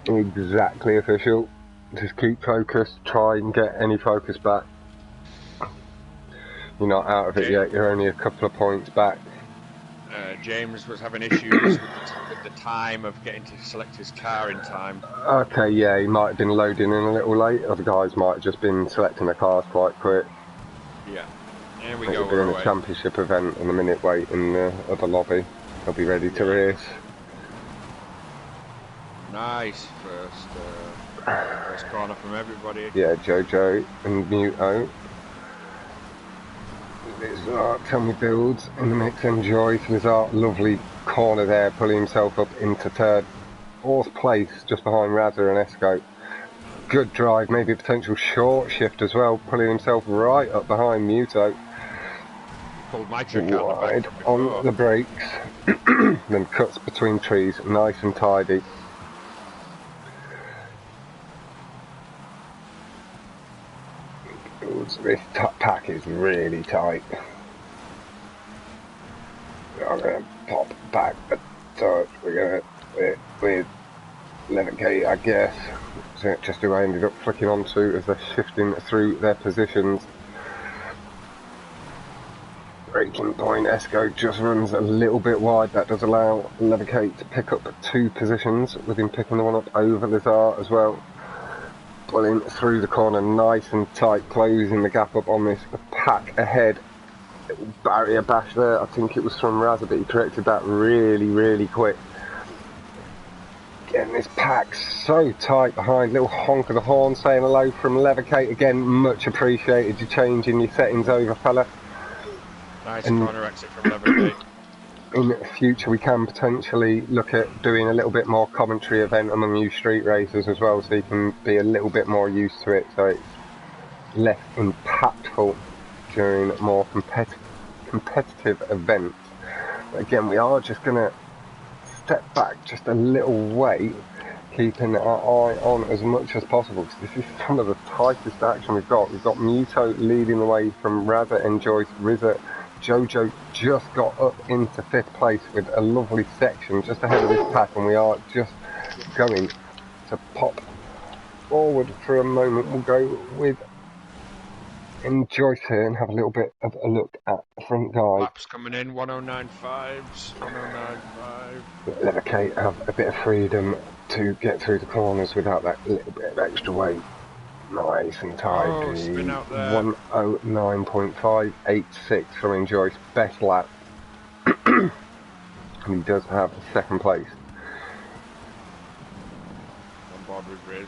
Exactly official. Just keep focused, try and get any focus back. You're not out of it yet, you're only a couple of points back. James was having issues with the time of getting to select his car in time. Okay, yeah, he might have been loading in a little late. Other guys might have just been selecting the cars quite quick. Yeah. Here we It'll go. be in a championship event and a minute wait in the other lobby. They'll be ready to race. Nice first corner from everybody. Yeah, Jojo and Muto. Lizard, Tommy Builds in the mix, enjoy. Lizard, lovely corner there, pulling himself up into third. Fourth place, just behind Razza and Esco. Good drive, maybe a potential short shift as well, pulling himself right up behind Muto. Pulled my trick out wide on the brakes, then cuts between trees, nice and tidy. This pack is really tight. I'm going to pop back a touch. We're going to with Levocate, I guess. So just who I ended up flicking onto as they're shifting through their positions. Braking point, Esco just runs a little bit wide. That does allow Levocate to pick up 2 positions, with him picking the one up over Lizard as well. Pulling through the corner nice and tight, closing the gap up on this pack ahead. Little barrier bash there, I think it was from Razza, but he corrected that really quick. Getting this pack so tight behind, little honk of the horn saying hello from Levocate again, much appreciated you changing your settings over, fella. Nice corner exit from Levocate. In the future we can potentially look at doing a little bit more commentary event among you street racers as well, so you can be a little bit more used to it, so it's less impactful during more competitive events. But again, we are just going to step back just a little way, keeping our eye on as much as possible, because this is some of the tightest action we've got. We've got Muto leading the way from Razza and Joyce. Rizza Jojo just got up into 5th place with a lovely section just ahead of this pack, and we are just going to pop forward for a moment. We'll go with Joyce here and have a little bit of a look at the front guide. Laps coming in, 109.5s, 109.5. Levocate have a bit of freedom to get through the corners without that little bit of extra weight. Nice and tidy. Spin out there. 109.586 from Joyce, best lap. And he does have 2nd place. On board with Riz.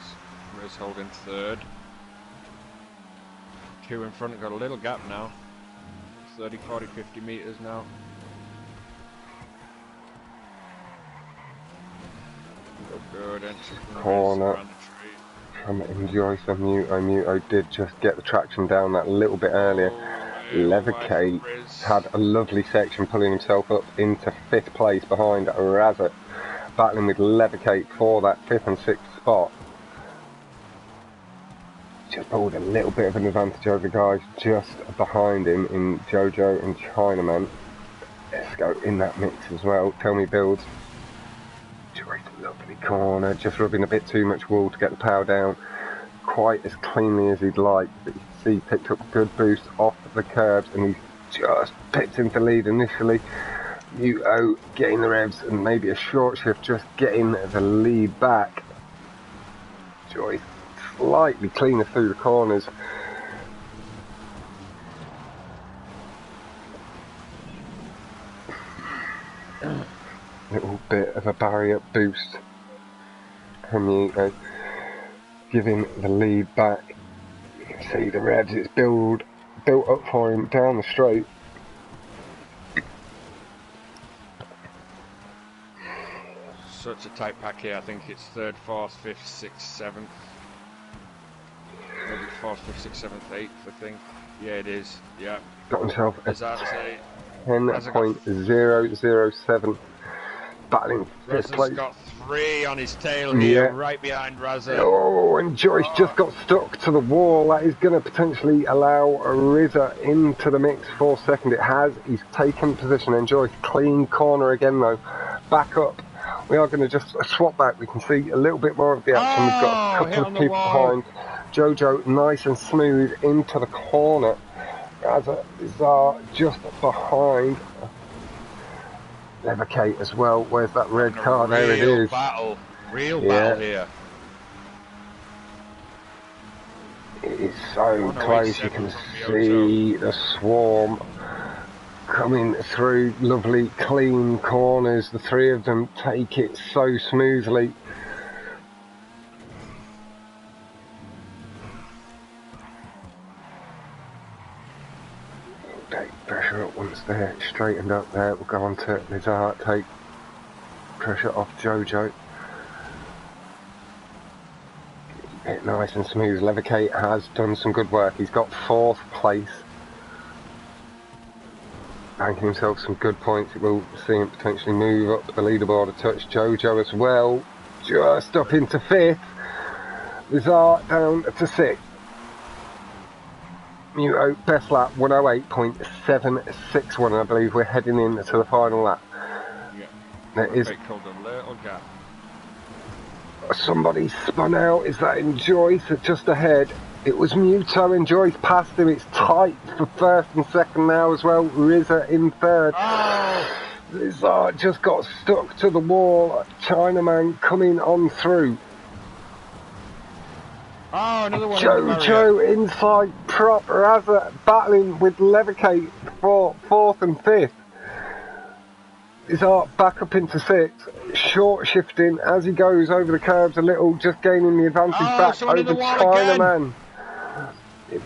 Riz holding 3rd. 2 in front, got a little gap now. 30, 40, 50 metres now. Good entry from Corner from Joyce and Muto. Muto did just get the traction down that little bit earlier. Levitate had a lovely section, pulling himself up into 5th place behind Razat, battling with Levitate for that 5th and 6th spot. Just pulled a little bit of an advantage over the guys just behind him in Jojo and Chinaman. Let's go in that mix as well. Tell me builds. Joyce, lovely corner, just rubbing a bit too much wool to get the power down quite as cleanly as he'd like, but you can see he picked up a good boost off the curbs and he just picked into lead initially. Muto getting the revs and maybe a short shift, just getting the lead back. Joyce slightly cleaner through the corners. Little bit of a barrier boost from Muto, giving the lead back. You can see the revs, it's built up for him down the straight. Such a tight pack here. I think it's 3rd, 4th, 5th, 6th, 7th. Maybe 4th, 5th, 6th, 7th, 8th, I think. Yeah, it is. Yeah. Got himself a Is that 10.007. Battling 5th place. Got 3 on his tail here, right behind Razza. Oh, and Joyce just got stuck to the wall. That is going to potentially allow Rizza into the mix for 2nd. It has. He's taken position. And Joyce, clean corner again though. Back up. We are going to just swap back. We can see a little bit more of the action. We've got a couple of people behind. Jojo, nice and smooth into the corner. Razza is just behind. Levicate as well. Where's that red car? There it is. Real battle here. It is so close. You can see the swarm coming through. Lovely clean corners. The 3 of them take it so smoothly. Pressure up once they're straightened up there. We'll go on to Lizard, take pressure off Jojo. Keep it nice and smooth. Levicate has done some good work. He's got 4th place. Banking himself some good points. It will see him potentially move up the leaderboard a touch. Jojo as well. Just up into 5th. Lizard down to 6th. Muto, best lap, 108.761, and I believe we're heading in to the final lap. Yeah. There is a little gap. Somebody spun out. Is that in Joyce? Just ahead. It was Muto and Joyce past him. It's tight for 1st and 2nd now as well. Rizza in 3rd. Oh. Lizard just got stuck to the wall. Chinaman coming on through. Oh, another one. Jojo inside prop. Razza battling with Levicate for 4th and 5th. Lizard back up into 6th. Short shifting as he goes over the curbs a little, just gaining the advantage back over Chinaman. It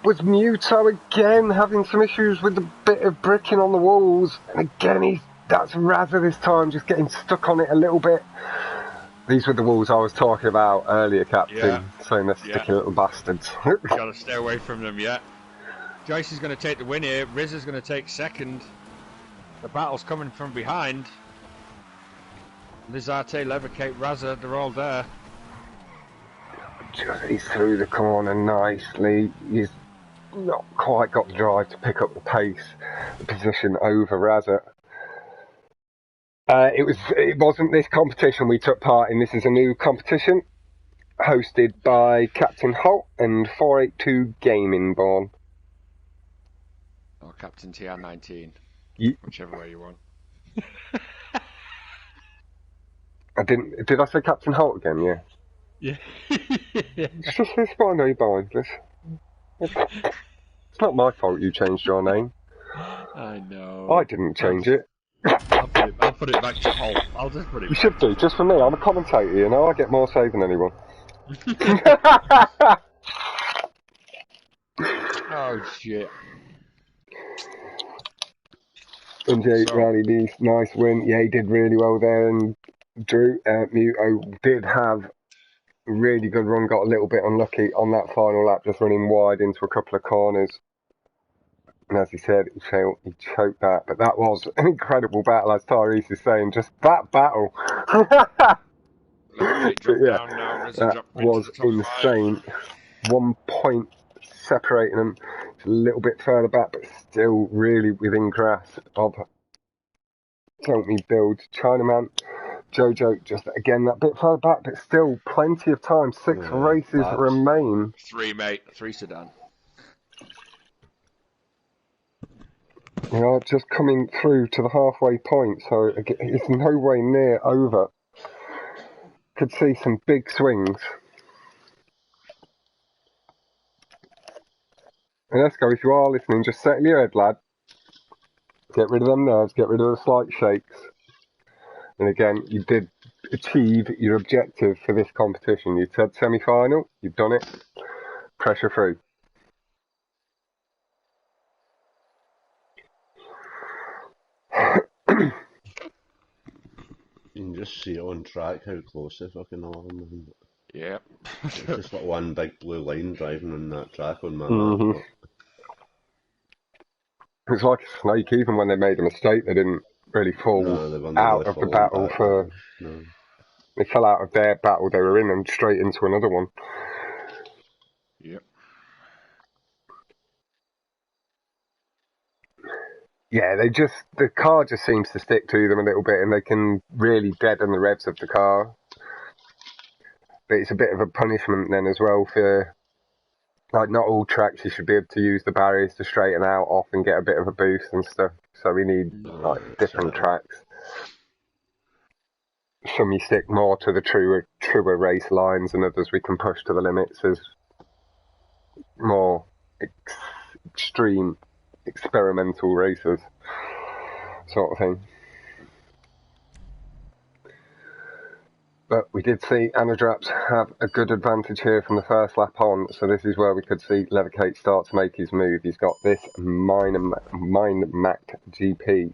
was Muto again having some issues with the bit of bricking on the walls. And again, that's Razza this time, just getting stuck on it a little bit. These were the walls I was talking about earlier, Captain, saying they're sticky little bastards. Gotta stay away from them, Joyce is going to take the win here. Rizza's going to take 2nd. The battle's coming from behind. Lizarte, Levicate, Razza, they're all there. He's through the corner nicely. He's not quite got the drive to pick up the pace, the position over Razza. It wasn't this competition we took part in. This is a new competition hosted by Captain Holt and 482 Gaming Born. Or Captain TR19. Whichever way you want. Did I say Captain Holt again? Yeah. Yeah. It's what I know behind this. It's not my fault you changed your name. I know. I didn't change it. I'll put it back to Holt. I'll just put it. You should do, just for me. I'm a commentator, you know. I get more say than anyone. Oh shit. MJ Rally Beast, nice win. Yeah, he did really well there. And Drew Muto did have a really good run. Got a little bit unlucky on that final lap, just running wide into a couple of corners. And as he said, he choked that. But that was an incredible battle, as Tyrese is saying. Just that battle. Level 8 drop Yeah, down now. RZA that dropped into was the top 5. insane. 1 point separating them. It's a little bit further back, but still really within grasp of Don't Me Build. Chinaman, Jojo, just again that bit further back, but still plenty of time. 6 races remain. 3, mate. 3 sedan. We are just coming through to the halfway point, so it's no way near over. Could see some big swings. And let's go, if you are listening, just settle your head, lad. Get rid of them nerves, get rid of the slight shakes. And again, you did achieve your objective for this competition. You said semi-final, you've done it. Pressure through. You can just see it on track how close they fucking are. Man. Yeah. It's just like one big blue line driving on that track on my Mm-hmm. map. It's like a snake, even when they made a mistake, they didn't really fall out of the battle for... No. They fell out of their battle they were in and straight into another one. Yep. Yeah, the car just seems to stick to them a little bit and they can really deaden the revs of the car. But it's a bit of a punishment then as well for, like, not all tracks you should be able to use the barriers to straighten out off and get a bit of a boost and stuff. So we need, like, different tracks. Some you stick more to the truer race lines and others we can push to the limits as more extreme experimental races sort of thing. But we did see Anadraps have a good advantage here from the first lap on, so this is where we could see Levicate start to make his move. He's got this Mind-Macked GP.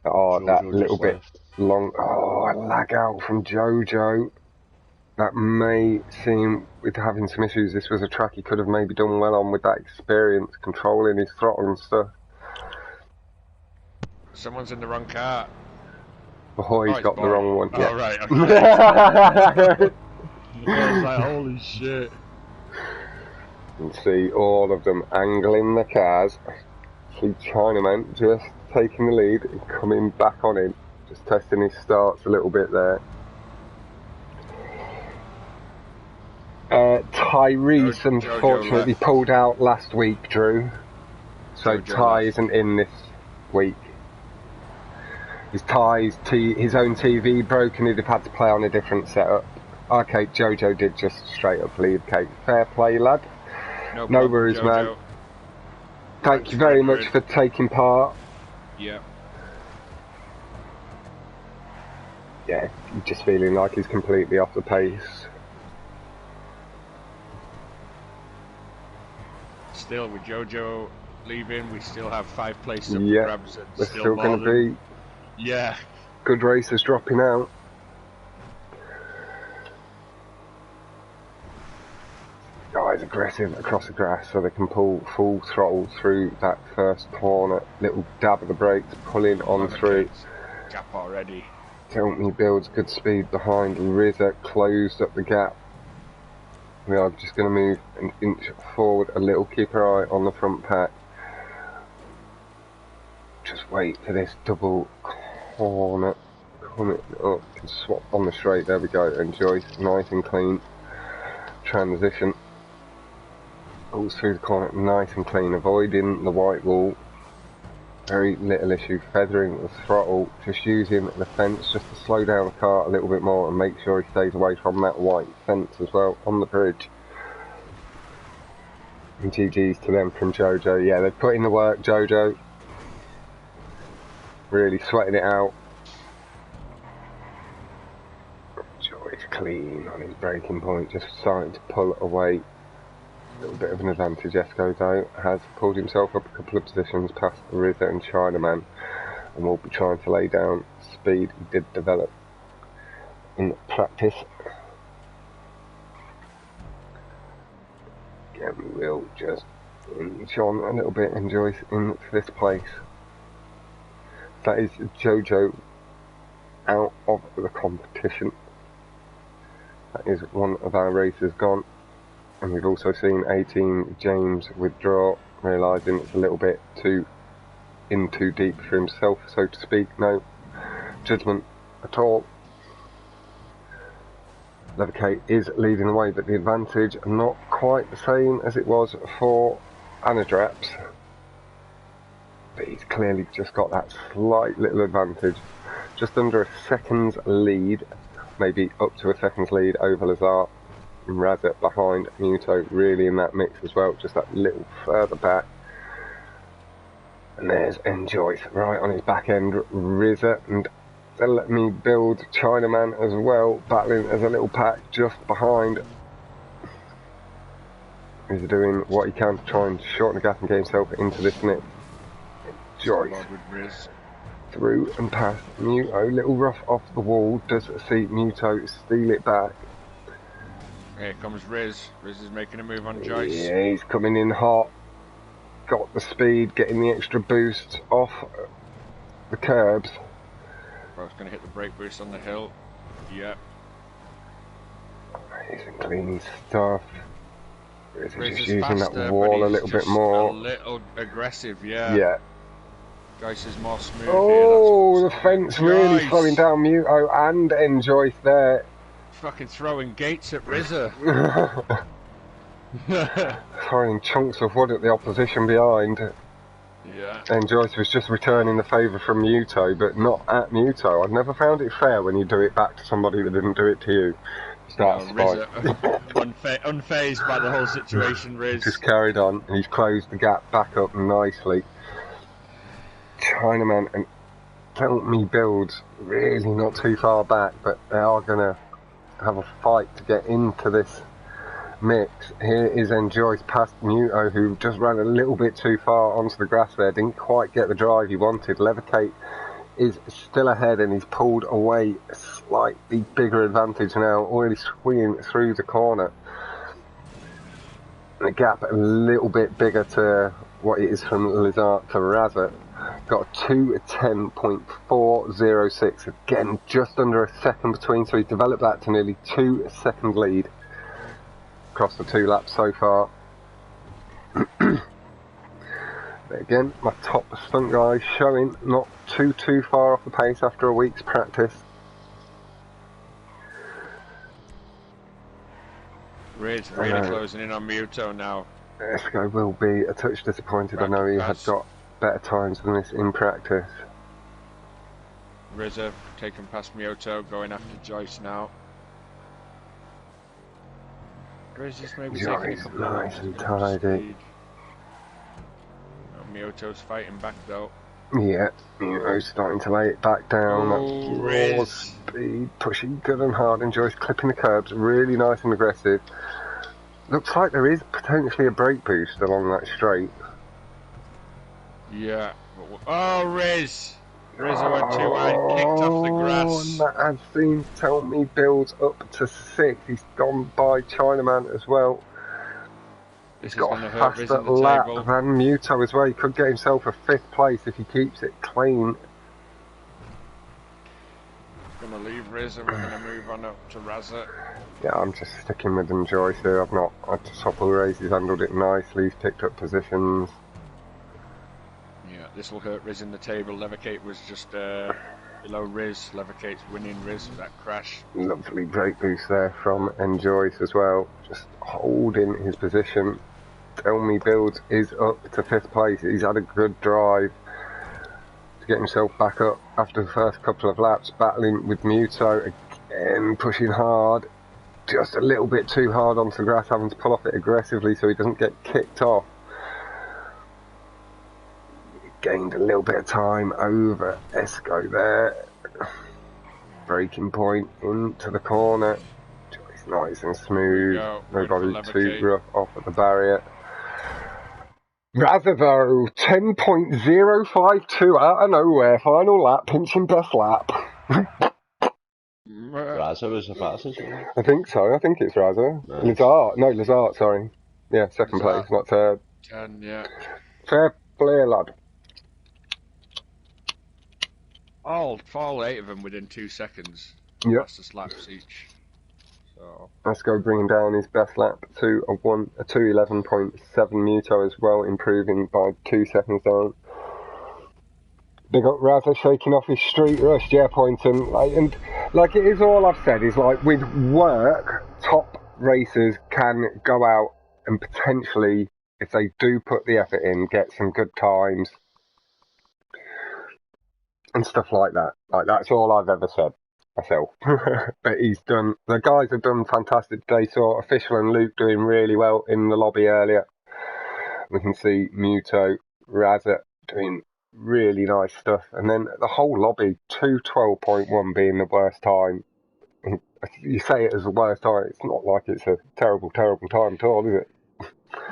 Oh, that little bit long. Oh, a lag out from Jojo. That may seem, with having some issues, this was a track he could have maybe done well on with that experience, controlling his throttle and stuff. Someone's in the wrong car. Oh, he's got the wrong one. Oh, yeah. right. Okay. I was like, holy shit. You can see all of them angling the cars. See Chinaman just taking the lead and coming back on him. Just testing his starts a little bit there. Tyrese unfortunately pulled out last week, Drew. So Ty isn't in this week. His his own TV broke and he'd have had to play on a different setup. Okay, Jojo did just straight up leave, Kate. Fair play, lad. No worries, man. Thank you very much for taking part. Yeah. Yeah, just feeling like he's completely off the pace. Still, with Jojo leaving, we still have 5 places up for grabs. And there's still going to be good races dropping out. Guys aggressive across the grass so they can pull full throttle through that first corner. Little dab of the brakes, pulling on through. Gap already. Don't Me builds good speed behind. RZA closed up the gap. We are just going to move an inch forward a little. Keep our eye on the front pack. Just wait for this double corner coming up. Can swap on the straight. There we go. Enjoy. Nice and clean transition. Pulls through the corner nice and clean. Avoiding the white wall. Very little issue. Feathering the throttle. Just using the fence just to slow down the car a little bit more and make sure he stays away from that white fence as well on the bridge. And GG's to them from Jojo. Yeah, they've put in the work, Jojo. Really sweating it out. Joy's clean on his braking point, just starting to pull away. A little bit of an advantage. Esco though has pulled himself up a couple of positions past the RZA and Chinaman and will be trying to lay down speed he did develop in practice. And we'll just John a little bit and Joyce in 5th place. That is Jojo out of the competition. That is one of our racers gone. And we've also seen 18 James withdraw, realising it's a little bit too deep for himself, so to speak. No judgment at all. Leverkate is leading the way, but the advantage not quite the same as it was for Anadraps. But he's clearly just got that slight little advantage. Just under a second's lead, maybe up to a second's lead over Lazar. Razet behind Muto, really in that mix as well, just that little further back. And there's Enjoyce right on his back end. Rizza and Let Me Build Chinaman as well, battling as a little pack just behind. He's doing what he can to try and shorten the gap and get himself into this mix. Joyce through and past Muto, little rough off the wall, does see Muto steal it back. Here comes Riz. Riz is making a move on Joyce. Yeah, he's coming in hot. Got the speed, getting the extra boost off the curbs. Both going to hit the brake boost on the hill. Yep. Amazing clean stuff. Riz is just using faster, that wall a little bit more. A little aggressive, yeah. Yeah. Joyce is more smooth. Oh, here. the fence really slowing down Muto and Enjoyce there. Fucking throwing gates at Rizza. Throwing chunks of wood at the opposition behind. Yeah. Enjoyce was just returning the favour from Muto, but not at Muto. I've never found it fair when you do it back to somebody that didn't do it to you. Unfazed by the whole situation, Riz. Just carried on, and he's closed the gap back up nicely. Chinaman and Help Me Builds really not too far back, but they are going to have a fight to get into this mix. Here is Enjoyce past Muto, who just ran a little bit too far onto the grass there, didn't quite get the drive he wanted. Leverkate is still ahead and he's pulled away a slightly bigger advantage now, already swinging through the corner. The gap a little bit bigger to what it is from Lizard to Razet. Got a 2:10.406, again just under a second between, so he's developed that to nearly 2 second lead across the 2 laps so far. But again, my top stunt guy showing not too far off the pace after a week's practice. Riz really closing in on Muto now. Esco will be a touch disappointed. I know he had got better times than this in practice. Rizza taking past Muto, going after Joyce now. Riz just maybe taking a couple nice of and tidy. Muto's fighting back though. Yeah, Muto's starting to lay it back down. Oh, raw Riz. speed, pushing good and hard, and Joyce clipping the curbs, really nice and aggressive. Looks like there is potentially a brake boost along that straight. Yeah. Oh, Riz! Rizza went too wide, kicked off the grass. And that has seen Tell Me builds up to 6. He's gone by Chinaman as well. He's got a faster lap than Muto as well. He could get himself a 5th place if he keeps it clean. Gonna leave Rizza, we're gonna move on up to Razet. Yeah, I'm just sticking with Enjoyce here. I've not had to top of the race. He's handled it nicely. He's picked up positions. Yeah, this will hurt Riz in the table. Leverkate was just below Riz. Leverkate's winning Riz with that crash. Lovely brake boost there from Enjoyce as well. Just holding his position. Tell Me Builds is up to 5th place. He's had a good drive to get himself back up after the first couple of laps, battling with Muto again, pushing hard. Just a little bit too hard onto the grass, having to pull off it aggressively so he doesn't get kicked off. Gained a little bit of time over Esco there. Braking point into the corner. It's nice and smooth. Nobody too rough off at the barrier. Razzo 10.052 out of nowhere. Final lap, pinching best lap. Razzo was the fastest one. I think so. I think it's Razzo. Nice. Lazard, sorry. Yeah, second place, not third. Can, yeah. Fair play, lad. All 8 of them within 2 seconds. Yep. Fastest laps each. So Let's go bring down his best lap to a 2:11.7 Muto as well, improving by 2 seconds down. Big up Razza shaking off his street rush, yeah, Poynton. And like it is all I've said is like with work, top racers can go out and potentially, if they do put the effort in, get some good times and stuff like that. Like that's all I've ever said myself. But the guys have done fantastic today. Saw Official and Luke doing really well in the lobby earlier. We can see Muto, Razza doing really nice stuff, and then the whole lobby 2:12.1 being the worst time. You say it as the worst time, it's not like it's a terrible time at all, is it?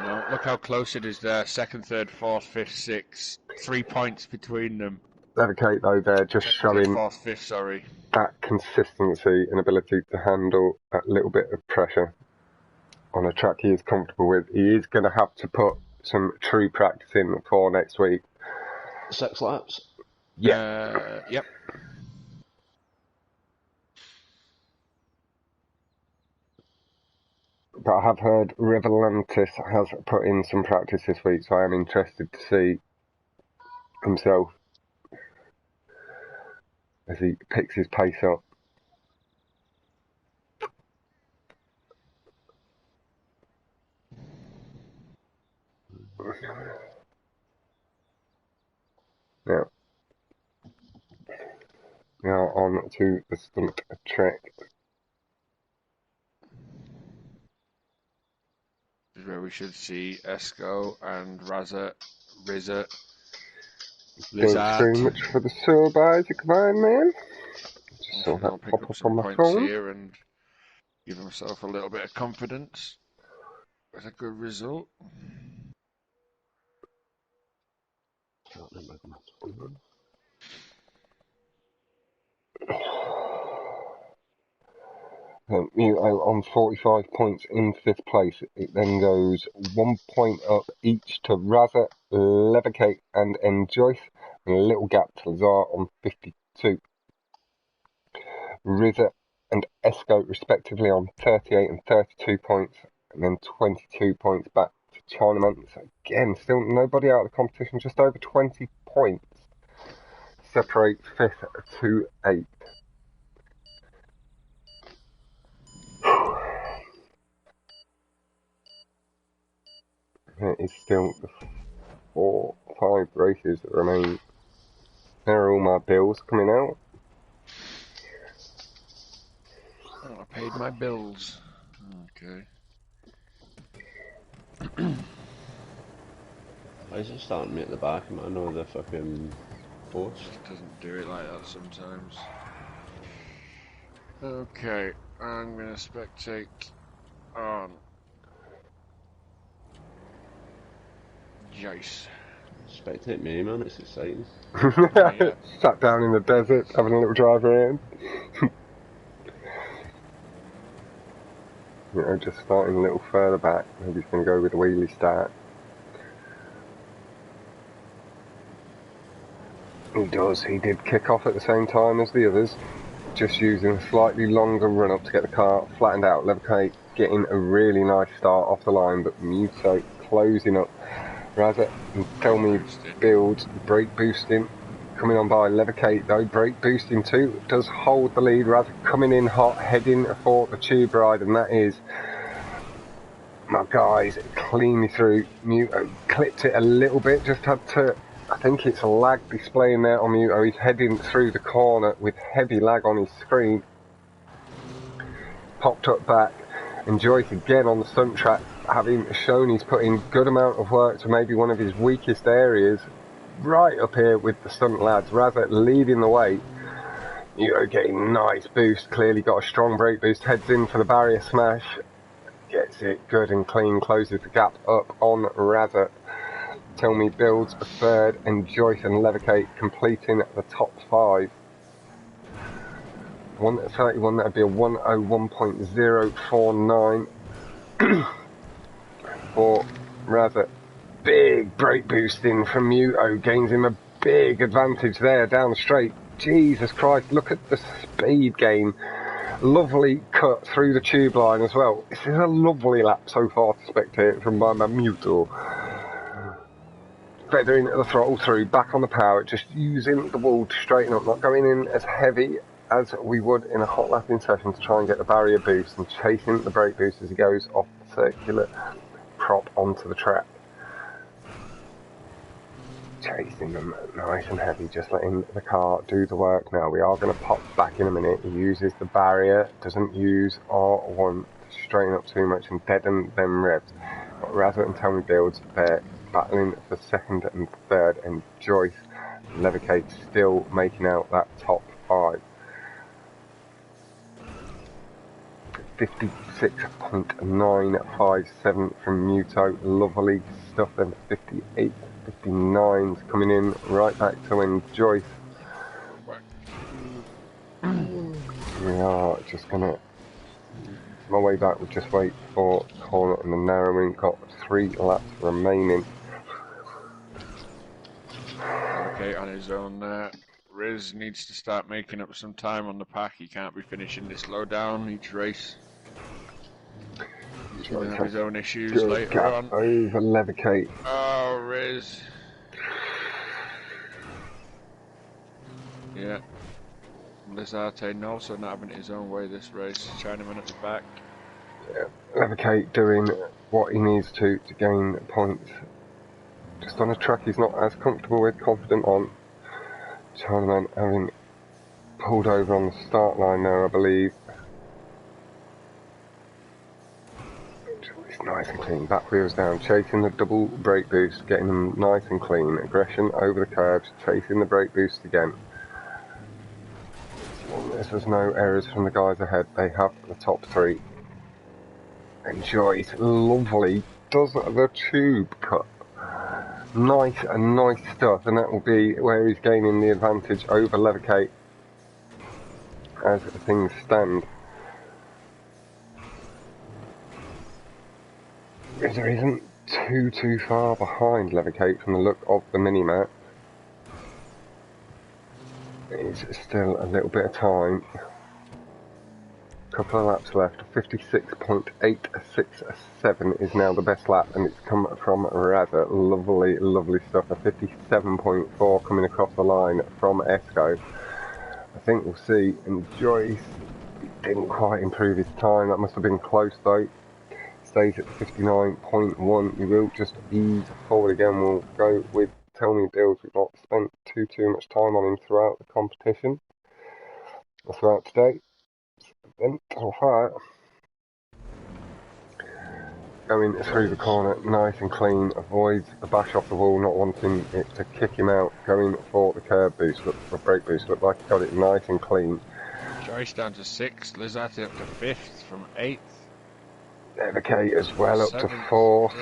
no, look how close it is there. 2nd, 3rd, 4th, 5th, 6th. 3 points between them. Levicate though, they're just showing 4th, 5th, sorry. that consistency and ability to handle that little bit of pressure on a track he is comfortable with. He is going to have to put some true practice in for next week. 6 laps? Yeah. Yep. But I have heard Revelantis has put in some practice this week, so I am interested to see himself as he picks his pace up. Now, we are on to the stunt track. This is where we should see Esco and Rizza. Thanks very much for the sub, Isaac, man. Just saw that Pick pop up up some on my points phone. here and give himself a little bit of confidence. That's a good result. Muto on 45 points in 5th place. It then goes 1 point up each to Razza, Levicate and Enjoyce, and a little gap to Lazar on 52. Rizza and Esco respectively on 38 and 32 points, and then 22 points back to Chinaman. So again, still nobody out of the competition, just over 20 points separate 5th to 8th. There is still 5 races that remain. There are all my bills coming out. Oh, I paid my bills. Okay. Why is it starting me at the back? I know the fucking post. It doesn't do it like that sometimes. Okay, I'm gonna spectate on Jace. Spectate me, man, it's exciting. Yeah. Sat down in the desert, having a little drive around. Just starting a little further back. Maybe he's going to go with a wheelie start. He does. He did kick off at the same time as the others, just using a slightly longer run up to get the car flattened out. Levicate getting a really nice start off the line, but Muto closing up. Razza and tell me builds brake boosting. Coming on by Levicate though, brake boosting too, does hold the lead. Razza coming in hot, heading for the tube ride, and that is my guys cleanly through. Muto clipped it a little bit, just had to, I think it's a lag displaying there on Muto. He's heading through the corner with heavy lag on his screen. Popped up back, and Joyce again on the stunt track, having shown he's put in good amount of work to maybe one of his weakest areas, right up here with the stunt lads. Razza leading the way. Muto getting nice boost, clearly got a strong brake boost, heads in for the barrier smash, gets it good and clean, closes the gap up on Razza. Tell me builds a 3rd, and Joyce and Levicate completing the top 5. 1:31, that'd be a 1:01.049 for Razza. big brake boost in from Muto, gains him a big advantage there down the straight. Jesus Christ, look at the speed gain. Lovely cut through the tube line as well. This is a lovely lap so far to spectate from my man Muto. Feathering the throttle through, back on the power, just using the wall to straighten up, not going in as heavy as we would in a hot lapping session to try and get the barrier boost, and chasing the brake boost as he goes off the circular prop onto the track. Chasing them nice and heavy, just letting the car do the work now. We are going to pop back in a minute. He uses the barrier, doesn't use R1 to straighten up too much and deaden them revs. But rather than Tell Me Builds, they're battling for second and third, and Joyce Levicate still making out that top 5. 56.957 from Muto, lovely stuff. Then 58.59's coming in right back to when Joyce. We are just gonna, my way back, we'll just wait for corner and the narrowing. Got 3 laps remaining. Okay, on his own there. Riz needs to start making up some time on the pack. He can't be finishing this low down each race. He's going to have his own issues later on. Over Levicate. Oh, Riz. Yeah. Lizarte also not having it his own way this race. Chinaman at the back. Yeah. Levicate doing what he needs to gain points. Just on a track he's not as comfortable with, confident on. Chinaman having pulled over on the start line there, I believe. It's nice and clean, back wheels down, chasing the double brake boost, getting them nice and clean. Aggression over the curbs, chasing the brake boost again. As there's no errors from the guys ahead, they have the top 3. And Joyce, lovely, does the tube cut. Nice stuff, and that will be where he's gaining the advantage over Levicate as things stand. There isn't too far behind Levicate from the look of the mini-map. It's still a little bit of time. Couple of laps left. 56.867 is now the best lap, and it's come from rather lovely stuff. A 57.4 coming across the line from Esco. I think we'll see. And Joyce didn't quite improve his time. That must have been close though. Stays at 59.1. We will just ease forward again. We'll go with Tell Me Builds. We've not spent too much time on him throughout the competition. Throughout today. Alright. Going through the corner, nice and clean, avoids the bash off the wall, not wanting it to kick him out, going for the curb boost, the brake boost, looked like he got it nice and clean. Joyce down to 6th, Lizarte up to 5th from 8th. Levicate as well up to 4th.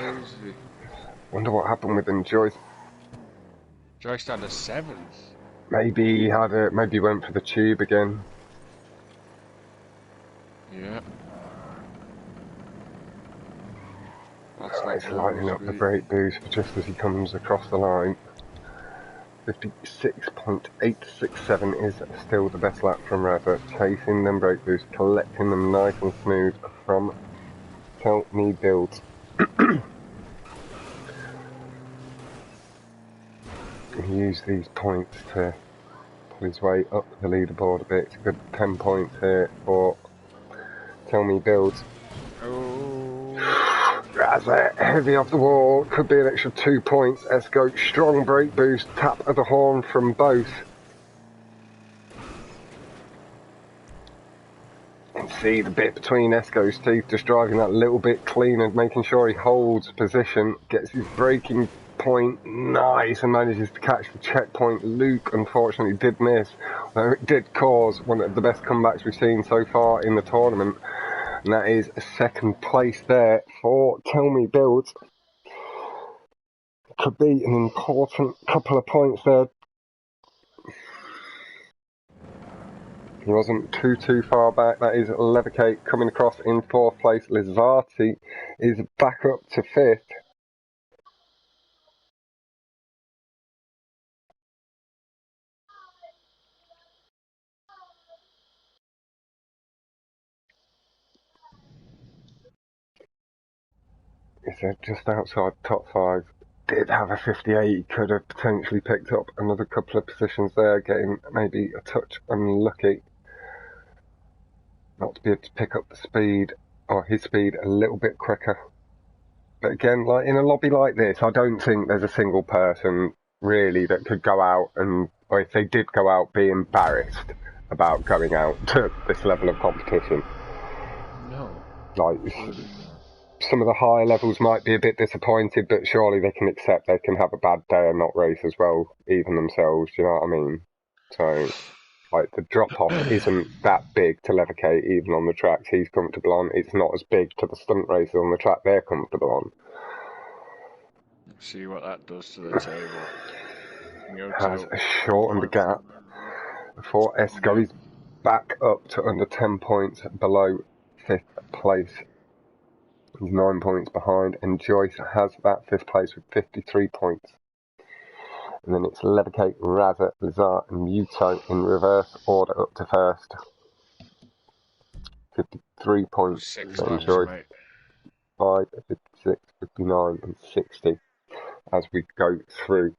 Wonder what happened with him, Joyce. Joyce down to 7th. Maybe he had a, maybe he went for the tube again. Yeah. It's lighting up the brake boost just as he comes across the line. 56.867 is still the best lap from Rafa. Chasing them brake boost, collecting them nice and smooth from Tell Me Builds. He used these points to pull his way up the leaderboard a bit. It's a good 10 points here for Tell Me Builds. Raza, heavy off the wall, could be an extra 2 points. Esco, strong brake boost, tap of the horn from both. And see the bit between Esco's teeth, just driving that little bit cleaner, making sure he holds position, gets his braking point nice and manages to catch the checkpoint. Luke unfortunately did miss, though it did cause one of the best comebacks we've seen so far in the tournament. And that is a 2nd place there for Tell Me Builds. Could be an important couple of points there. He wasn't too far back. That is Levicate coming across in 4th place. Lizarte is back up to 5th. racer just outside top 5. Did have a 58, he could have potentially picked up another couple of positions there, getting maybe a touch unlucky not to be able to pick up the speed, or his speed, a little bit quicker. But again, like in a lobby like this, I don't think there's a single person really that could go out and, or if they did go out, be embarrassed about going out to this level of competition. No. Like, some of the higher levels might be a bit disappointed, but surely they can accept they can have a bad day and not race as well, even themselves, do you know what I mean? So, like, the drop-off isn't that big to Leathercate, even on the tracks he's comfortable on. It's not as big to the stunt racers on the track they're comfortable on. See what that does to the table. Has shortened the gap before Esco is back up to under 10 points below 5th place. He's 9 points behind, and Joyce has that 5th place with 53 points. And then it's Leathercate, Razza, Lazar, and Muto in reverse order up to first. 53 points. 6 and laps, Joyce mate. 5, 56, 59, and 60 as we go through.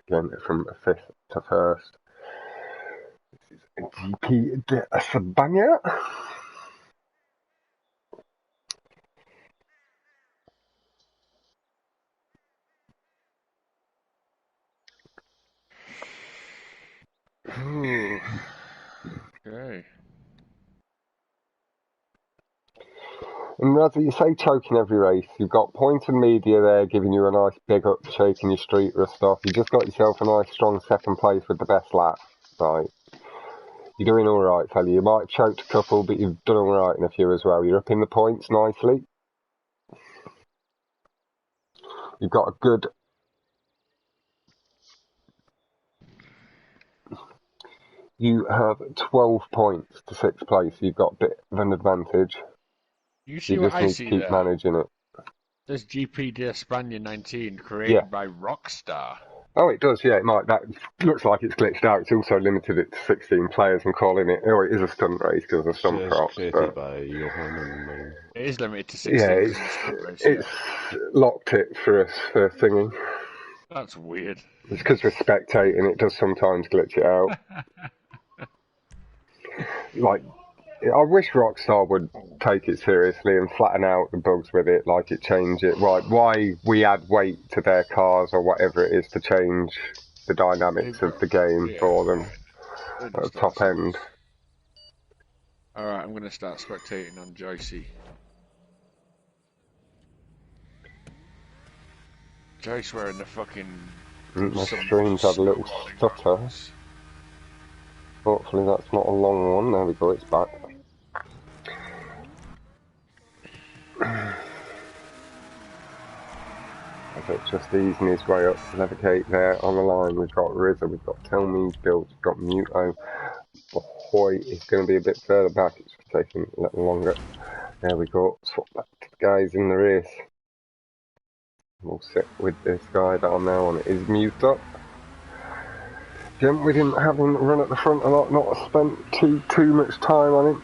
Again, from 5th to 1st. This is GP de España. Okay. And as you say, choking every race. You've got Point and Media there giving you a nice big up, shaking your street rust off. You just got yourself a nice strong 2nd place with the best lap. Right. You're doing all right, fella. You might have choked a couple, but you've done all right in a few as well. You're up in the points nicely. You've got a good... You have 12 points to 6th place. You've got a bit of an advantage. You see You what just I need see to keep there? managing it. There's GP de España 19 created by Rockstar. Oh, it does, yeah, it might. That looks like it's glitched out. It's also limited it to 16 players and calling it... Oh, it is a stunt race because of stunt props. Created by Johan and It is limited to 16 yeah, because of the stunt race. it's locked it for us for thingy. That's weird. It's because we're spectating. It does sometimes glitch it out. Like, I wish Rockstar would take it seriously and flatten out the bugs with it, like it change it. Why we add weight to their cars or whatever it is to change the dynamics of the game for them at the top end. Alright, I'm going to start spectating on Joycey. Joyce wearing the fucking... My stream's had a little stutter. Hopefully that's not a long one. There we go, it's back. Just easing his way up. Leathercate there on the line. We've got Rizza, we've got Tell Me Build, we've got Muto. Ahoy is going to be a bit further back. It's taking a little longer. There we go. Swap back to the guys in the race. We'll sit with this guy that I'm now on. It is Muto. Again, we didn't have him run at the front a lot, not spent too much time on him.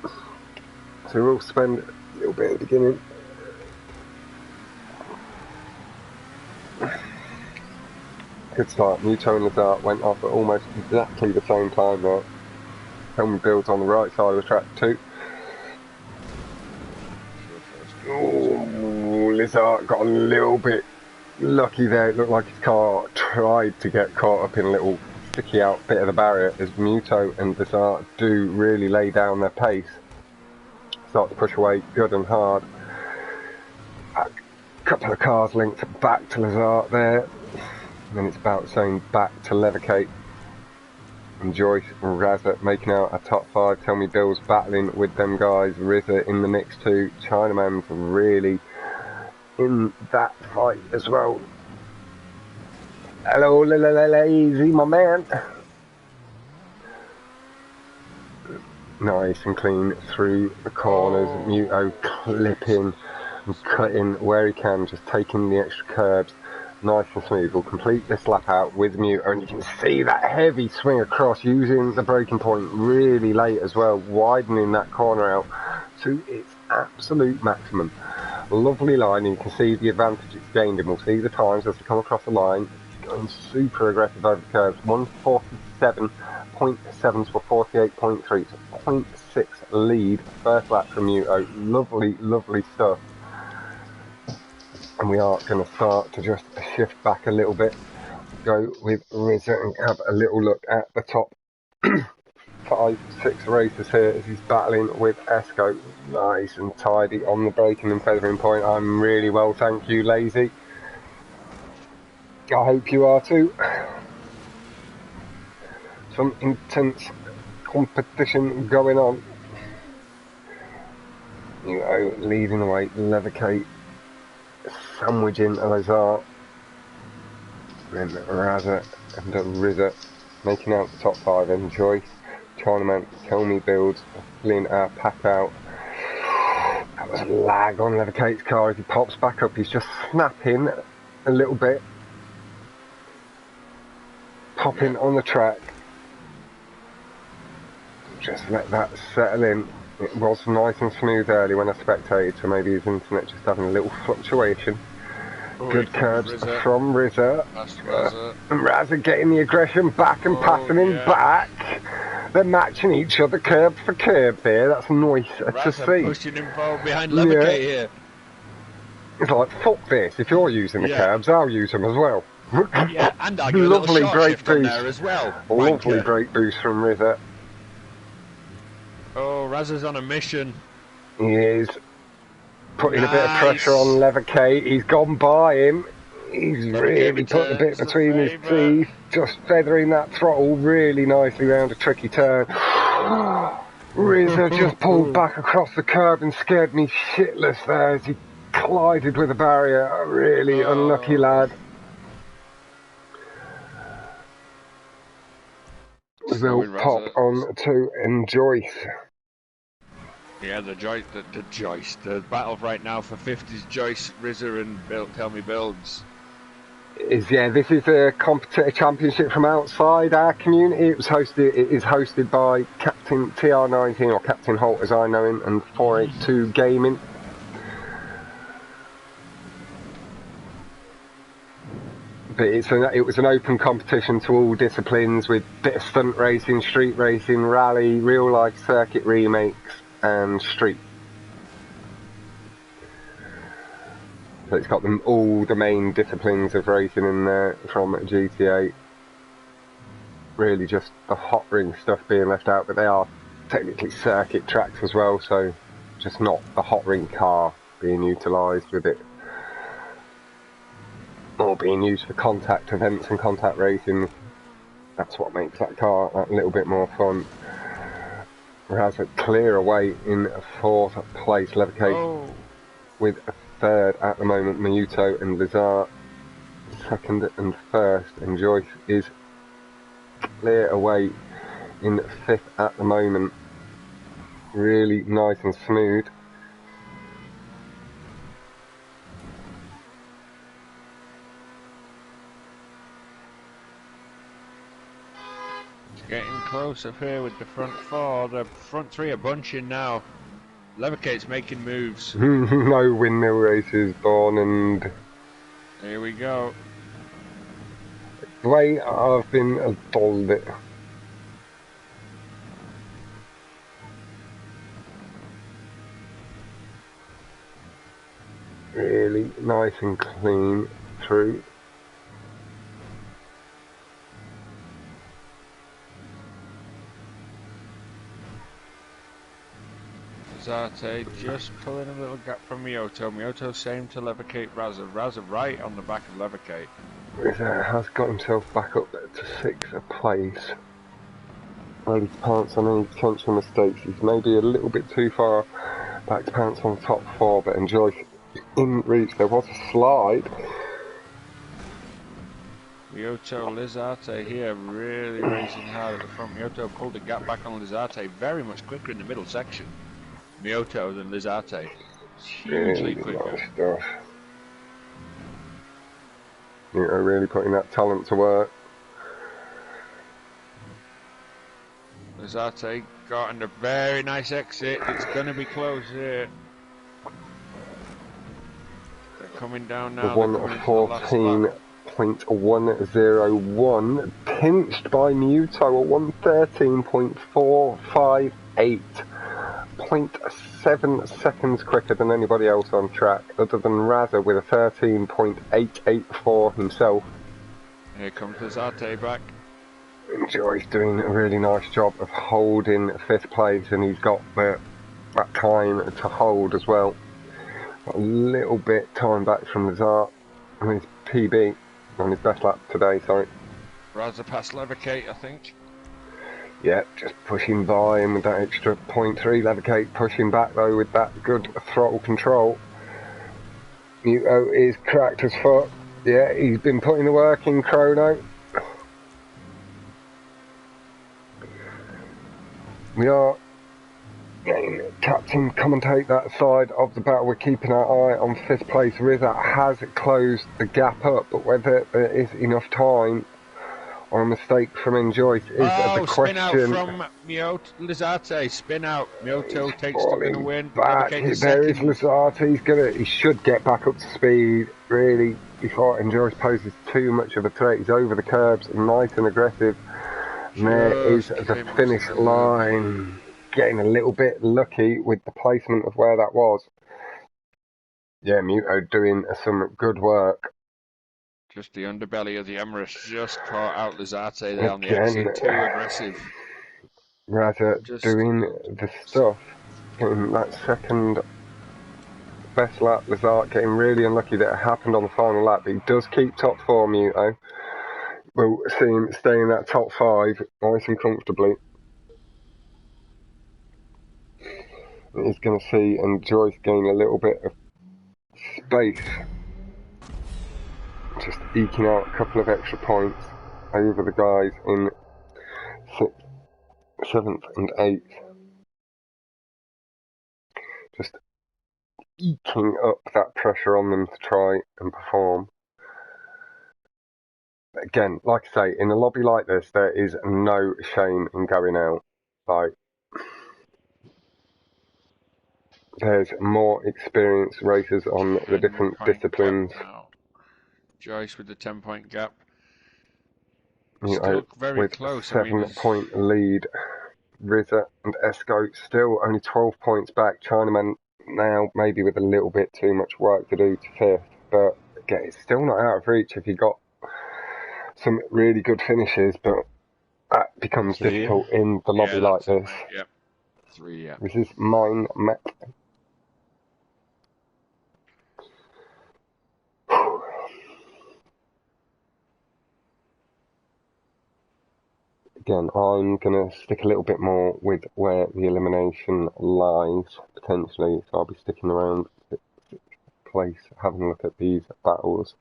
So we'll spend a little bit at the beginning. Good start. Muto and Lazar went off at almost exactly the same time though. Helmet builds on the right side of the track too. Oh, Lazar got a little bit lucky there. It looked like his car tried to get caught up in a little sticky out bit of the barrier as Muto and Lazar do really lay down their pace. Start to push away good and hard. A couple of cars linked back to Lazar there. And then it's about saying back to Leathercate. And Joyce and Razza making out a top 5. Tell Me Bill's battling with them guys. Rizza in the mix too. Chinaman's really in that fight as well. Hello, lazy, my man. Nice and clean through the corners. Muto clipping and cutting where he can, just taking the extra curbs. Nice and smooth. We'll complete this lap out with Muto, and you can see that heavy swing across using the braking point really late as well, widening that corner out to its absolute maximum. lovely line, and you can see the advantage it's gained, and we'll see the times as they come across the line. He's going super aggressive over the curves. 147.7 to a 48.3, so 0.6 lead first lap from Muto. Lovely, lovely stuff. And we are going to start to just shift back a little bit. Go with Rizza and have a little look at the top 5, 6 racers here as he's battling with Esco. Nice and tidy on the braking and feathering point. I'm really well, thank you, Lazy. I hope you are too. Some intense competition going on. You know, leading the way, Leathercate sandwiching Lazar. Then Razza and Rizza making out the top 5, and Joyce, Chinaman, Tell Me Builds, pulling our pack out. That was lag on Leathercate's car as he pops back up. He's just snapping a little bit. Popping on the track. Just let that settle in. It was nice and smooth early when I spectated, so maybe his internet just having a little fluctuation. Good curbs from Rizza. And Razza getting the aggression back and passing him back. They're matching each other curb for curb here. That's nice to see. Pushing him forward behind Leathercate here. It's like, fuck this. If you're using the curbs, I'll use them as well. Yeah, and I'll give lovely a little short shift on there as well. Lovely brake boost from Rizza. Oh, Razza's on a mission. He is. Putting a bit of pressure on Leathercate. He's gone by him. He's really put a bit between his teeth. Just feathering that throttle really nicely round a tricky turn. Rizza just pulled back across the curb and scared me shitless there as he collided with the barrier. A really unlucky lad. We'll pop on to Joyce. Yeah, the Joyce. The battle right now for 50s, Joyce, Rizza and Tell Me Builds. This is a competitor championship from outside our community. It is hosted by Captain TR19, or Captain Holt as I know him, and 482 Gaming. But it was an open competition to all disciplines with bit of stunt racing, street racing, rally, real life circuit remakes and street. So it's got all the main disciplines of racing in there from GTA. Really just the hot ring stuff being left out, but they are technically circuit tracks as well, so just not the hot ring car being utilised with it. Or being used for contact events and contact racing. That's what makes that car a little bit more fun. Razza clear away in 4th place. Leathercate with a 3rd at the moment. Minuto and Lazar 2nd and 1st. And Joyce is clear away in 5th at the moment. Really nice and smooth. Getting close up here with the front 4. The front 3 are bunching now. Leathercate's making moves. No windmill races, Dawn, and here we go. The way I've been told it. Really nice and clean through. Zarte just pulling a little gap from Miyoto. Miyoto same to Leathercate, Razza. Razza right on the back of Leathercate. Rizza has got himself back up to 6th place. Ready to pounce on any potential mistakes. He's maybe a little bit too far back to pounce on the top 4, but Joyce in reach. There was a slide. Miyoto, Lizarte here really racing hard at the front. Miyoto pulled a gap back on Lizarte, very much quicker in the middle section. Miyoto than Lizarte. Hugely quicker. Nice stuff. You know, really putting that talent to work. Lizarte got a very nice exit. It's going to be close here. coming down The now. They're coming into the last lap. 114.101, pinched by Muto, a 113.458. 0.7 seconds quicker than anybody else on track, other than Raza with a 13.884 himself. Here comes Lizarte back. Joy's doing a really nice job of holding 5th place, and he's got that time to hold as well. Got a little bit time back from Lazar on his PB, on his best lap today, sorry. Raza past Levercate, I think. Yeah, just pushing by him with that extra 0.3. Levercate pushing back though with that good throttle control. Muto is cracked as fuck. Yeah, he's been putting the work in, Chrono. We are getting Captain commentate that side of the battle. We're keeping our eye on 5th place. Riza has closed the gap up, but whether there is enough time or a mistake from Enjoyce is the question. Spin out from Lizarte. Spin out. Miyoto takes the going to win. Back. There is Lizarte. He should get back up to speed really before Enjoyce poses too much of a threat. He's over the curbs, nice and aggressive. And there is the finish line. Getting a little bit lucky with the placement of where that was. Yeah, Muto doing some good work. Just the underbelly of the Emirates just caught out Lizarte there on the exit. Too aggressive. Raza doing the stuff. Getting that second best lap. Lizarte getting really unlucky that it happened on the final lap. But he does keep top 4, Muto. We'll see him stay in that top 5 nice and comfortably. He's going to see Joyce gain a little bit of space. Just eking out a couple of extra points over the guys in 6th, 7th and 8th. Just eking up that pressure on them to try and perform. Again, like I say, in a lobby like this, there is no shame in going out. Like, there's more experienced racers on the different disciplines. Joyce with the 10-point gap. Still very close. 7-point lead. Riza and Esco still only 12 points back. Chinaman now maybe with a little bit too much work to do to 5th. But again, it's still not out of reach if you got some really good finishes. But that becomes difficult in the lobby like this. Yep. 3, yeah. This is mine, Matt. Again, I'm going to stick a little bit more with where the elimination lies, potentially. So I'll be sticking around 6th place, having a look at these battles.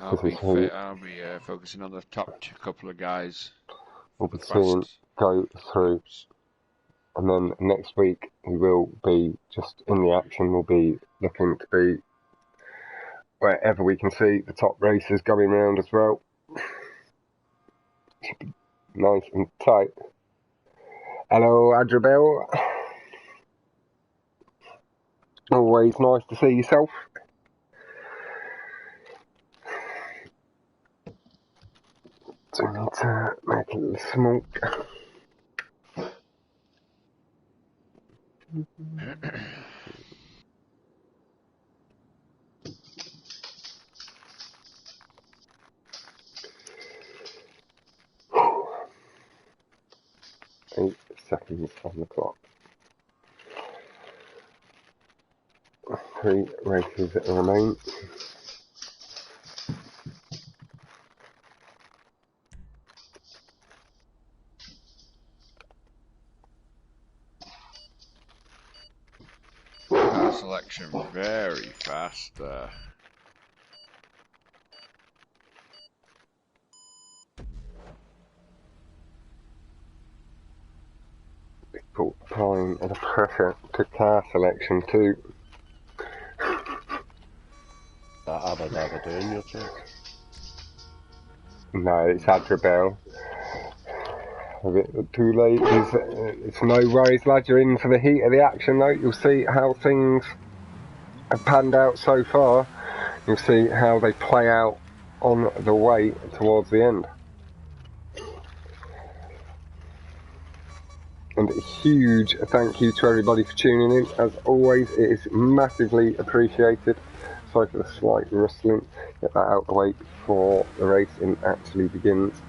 I'll be focusing on the top couple of guys. We'll be seeing go through. And then next week, we will be just in the action. We'll be looking to be wherever we can see the top racers going around as well. Nice and tight. Hello, Adrabel. Always nice to see yourself. So we need to make a little smoke. Eight seconds on the clock. 3 races remain. Car selection very fast there. People applying the pressure to car selection too. That Abba Dabba doing your check? No, it's Adrabel. A bit too late. It's no worries, lad. You're in for the heat of the action, though. You'll see how things have panned out so far. You'll see how they play out on the way towards the end. And a huge thank you to everybody for tuning in. As always, it is massively appreciated. Sorry for the slight rustling. Get that out of the way before the racing actually begins.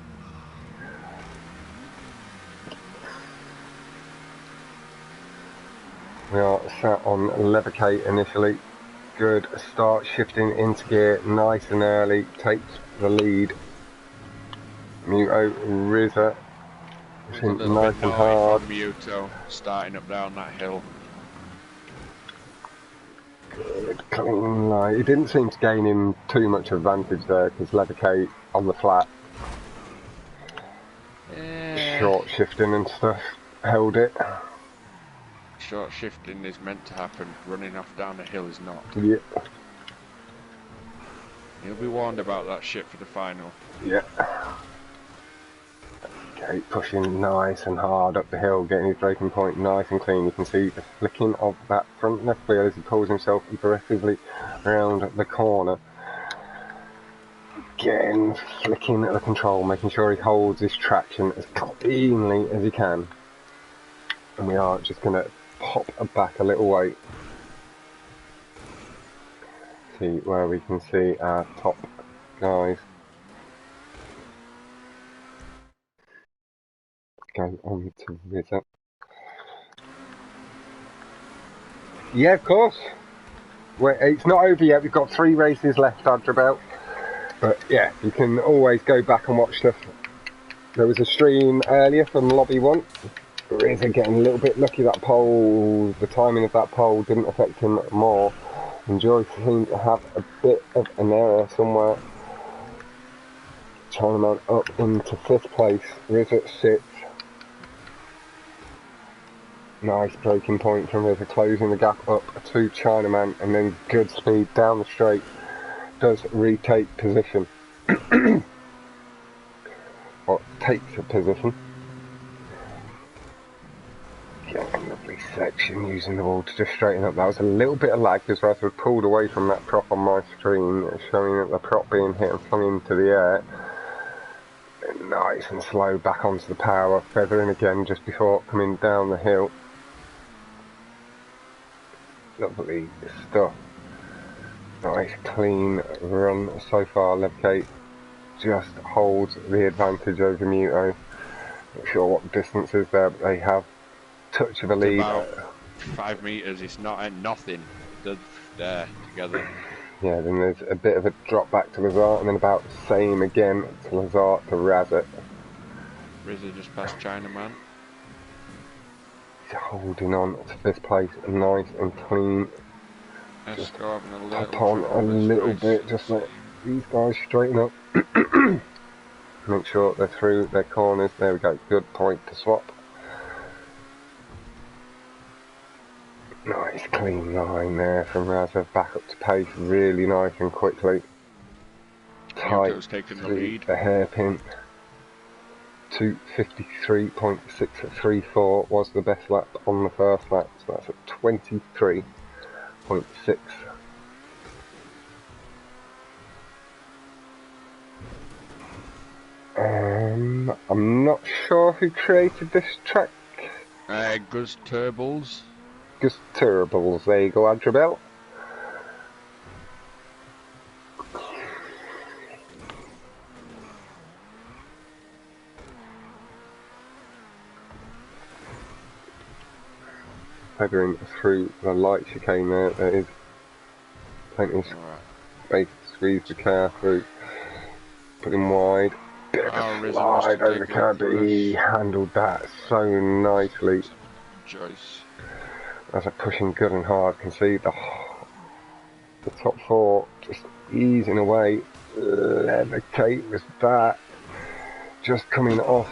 We are sat on Levercate initially. Good start, shifting into gear nice and early. Takes the lead. Muto Rizza. There's a little Nice bit and naughty hard. from Muto, starting up down that hill. Good, clean line. He didn't seem to gain him too much advantage there because Levercate on the flat. Short shifting and stuff held it. Short shifting is meant to happen. Running off down the hill is not. Yep. He'll be warned about that shit for the final. Yeah. Okay, pushing nice and hard up the hill, getting his braking point nice and clean. You can see the flicking of that front left wheel as he pulls himself aggressively around the corner. Again, flicking at the control, making sure he holds his traction as cleanly as he can. And we are just going to pop back a little way. See where we can see our top guys. Go on to Rizza. Yeah, of course. It's not over yet. We've got 3 races left under belt. But yeah, you can always go back and watch stuff. There was a stream earlier from Lobby 1. Rizza getting a little bit lucky. That pole, the timing of that pole didn't affect him more. And Joyce seemed to have a bit of an error somewhere. Chinaman up into 5th place. Rizza 6th. Nice braking point from Rizza, closing the gap up to Chinaman, and then good speed down the straight. Does retake position. Or takes a position. Yeah, lovely section using the wall to just straighten up. That was a little bit of lag because Rizza had pulled away from that prop on my screen, showing that the prop being hit and flung into the air. And nice and slow back onto the power, feathering again just before coming down the hill. Lovely stuff. Nice clean run so far. Levercate just holds the advantage over Muto. Not sure what distance is there, but they have touch of a lead. About 5 metres, it's not nothing. There together. Yeah, then there's a bit of a drop back to Lazard, and then about the same again to Lazard to Rizza. Rizza just past Chinaman. He's holding on to 5th place, nice and clean. Just pop on a little bit, just let these guys straighten up. Make sure they're through their corners. There we go, good point to swap. Nice clean line there from Rizza, back up to pace really nice and quickly. Tight taking the to lead. the hairpin. 2:53.634 was the best lap on the first lap, so that's at 23.6. I'm not sure who created this track. Gus Turbles. Gus Turbles, there you go, Adrabel. Feathering through the light chicane there, there is plenty of space to squeeze the car through. Put him wide. Bit of a slide over the curb, but he handled that so nicely. Joyce. As they're pushing good and hard, can see the top 4 just easing away. Levercate was that. Just coming off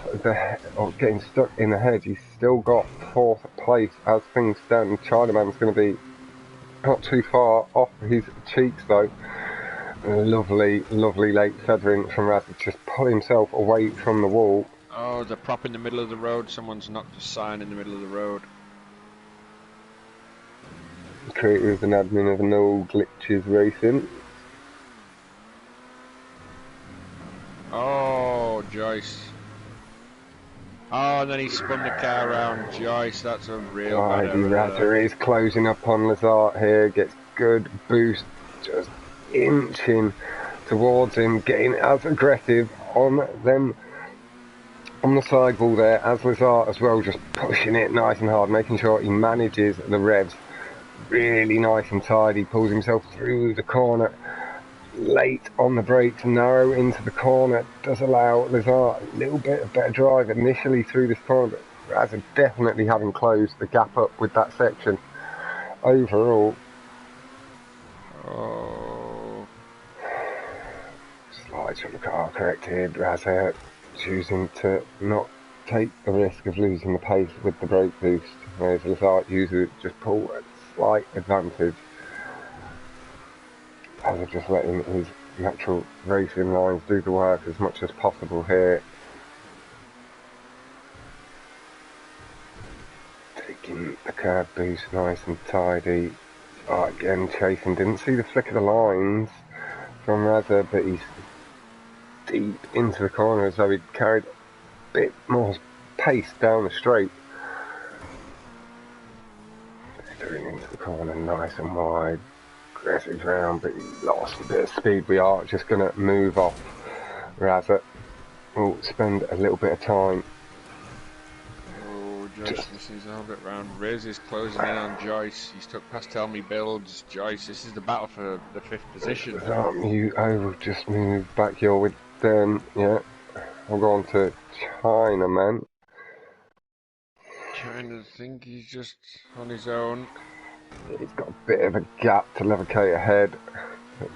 or getting stuck in the hedge. He's still got 4th place as things stand. Chinaman's going to be not too far off his cheeks though. Lovely, lovely late feathering from Rizza. Just pull himself away from the wall. Oh, the prop in the middle of the road. Someone's knocked a sign in the middle of the road. creator and admin of No Glitches Racing. Oh, Joyce. Oh, and then he spun the car around. Joyce, that's a real bad Tidy error there. Razor is closing up on Lazart here, gets good boost, just inching towards him, getting as aggressive on them on the sidewall there as Lazart as well, just pushing it nice and hard, making sure he manages the revs really nice and tidy, pulls himself through the corner late on the brakes, narrow into the corner, does allow Lazart a little bit of better drive initially through this corner, but Razor definitely having closed the gap up with that section overall. Oh. Slides from the car corrected, Razor choosing to not take the risk of losing the pace with the brake boost, whereas Lazart uses just pull a slight advantage. Razor just letting his natural racing lines do the work as much as possible here. Taking the curb boost nice and tidy. Again chasing, didn't see the flick of the lines from Razor, but he's deep into the corner as though he'd carried a bit more pace down the straight. Going into the corner nice and wide. Aggressive round, but he lost a bit of speed. We are just going to move off Razor. We'll spend a little bit of time. Oh, Joyce just needs to hold it round. Riz is closing in on Joyce. He's took past Tell Me Builds. Joyce, this is the battle for the 5th position. I will just move back here with them. Yeah, I'll go on to Chinaman. China think he's just on his own. He's got a bit of a gap to levicate ahead.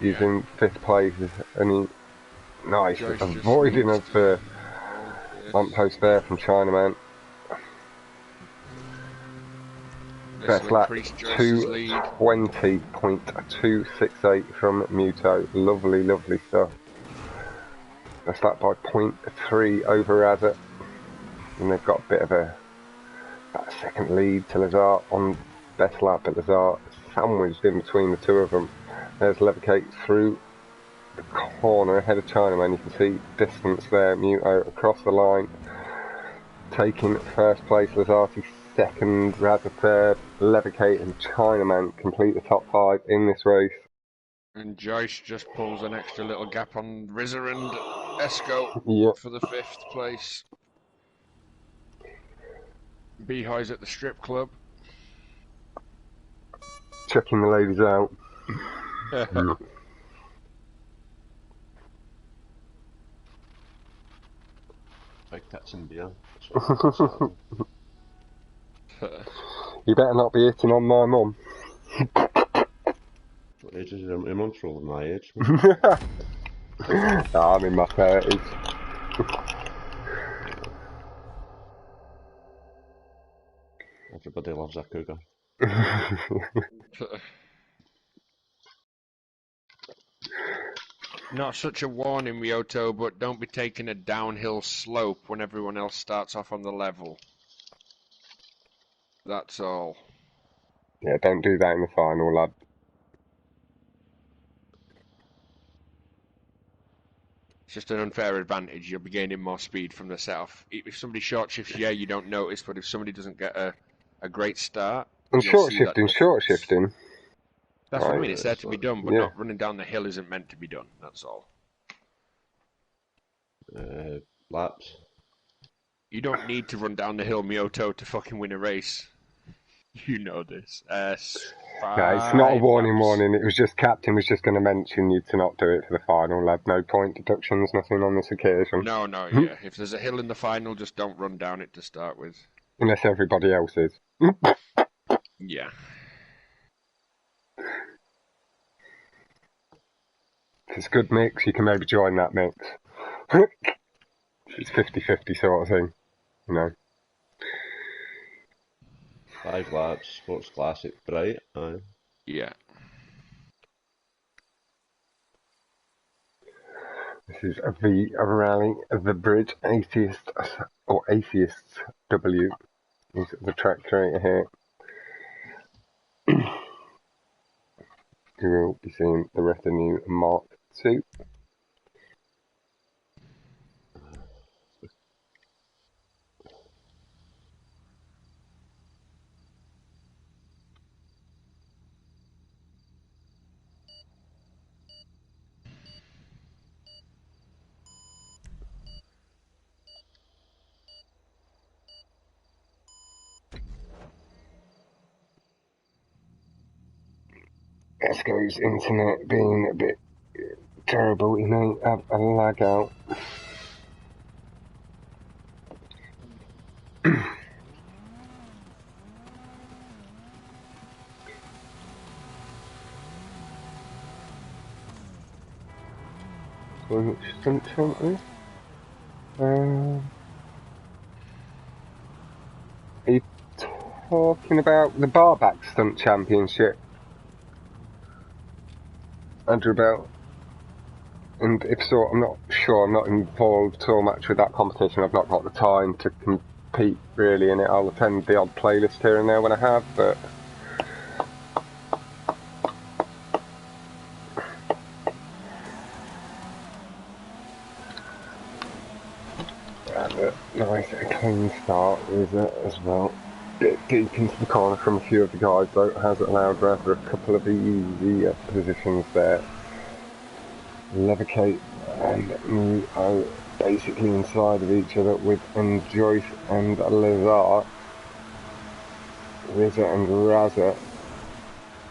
He's in 5th place, and he nice Joyce avoiding of the lamppost there from Chinaman. Best lap 2:20.268 from Muto. Lovely, lovely stuff. Best lap by 0.3 over Razor, and they've got a bit of a second lead to Lazart on best lap, but Lazart sandwiched in between the two of them. There's Levicate through the corner ahead of Chinaman. You can see distance there. Muto across the line, taking first place. Lazarti second, Razor third. Levicate and Chinaman complete the top 5 in this race. And Joyce just pulls an extra little gap on Rizzer and Esco for the 5th place. Beehive's at the strip club. Checking the ladies out. Big tits and beer. You better not be hitting on my mum. What age is your mum's probably my age. No, I'm in my 30s. Everybody loves a cougar. Not such a warning, Ryoto, but don't be taking a downhill slope when everyone else starts off on the level. That's all. Yeah, don't do that in the final, lad. It's just an unfair advantage. You'll be gaining more speed from the set-off. If somebody short shifts, yeah, you don't notice, but if somebody doesn't get a great start, And you'll see that short shifting. That's what I mean, it's there to be done, but yeah. not running down the hill isn't meant to be done, that's all. Laps. You don't need to run down the hill, Miyoto, to fucking win a race. You know this. Yeah, it's not a warning. It was just Captain was just going to mention you to not do it for the final, lad. No point deductions, nothing on this occasion. No, yeah. If there's a hill in the final, just don't run down it to start with. Unless everybody else is. Yeah. If it's a good mix, you can maybe join that mix. It's 50-50 sort of thing, you know. 5 laps, sports classic, right? Yeah. This is a rally of the Bridge Atheists W is the track creator here. you will be seeing the retinue Mark II. Esco's internet being a bit terrible, he may have a lag out. Which stunt champion? Are you talking about the barback stunt championship? Andrew Bell? And if so, I'm not sure, I'm not involved so much with that competition. I've not got the time to compete really in it. I'll attend the odd playlist here and there when I have, but a nice clean start with it as well. Bit deep into the corner from a few of the guys though, has allowed rather a couple of easier positions there. Levicate and Mu basically inside of each other with Joyce and Lazar. Rizza and Raza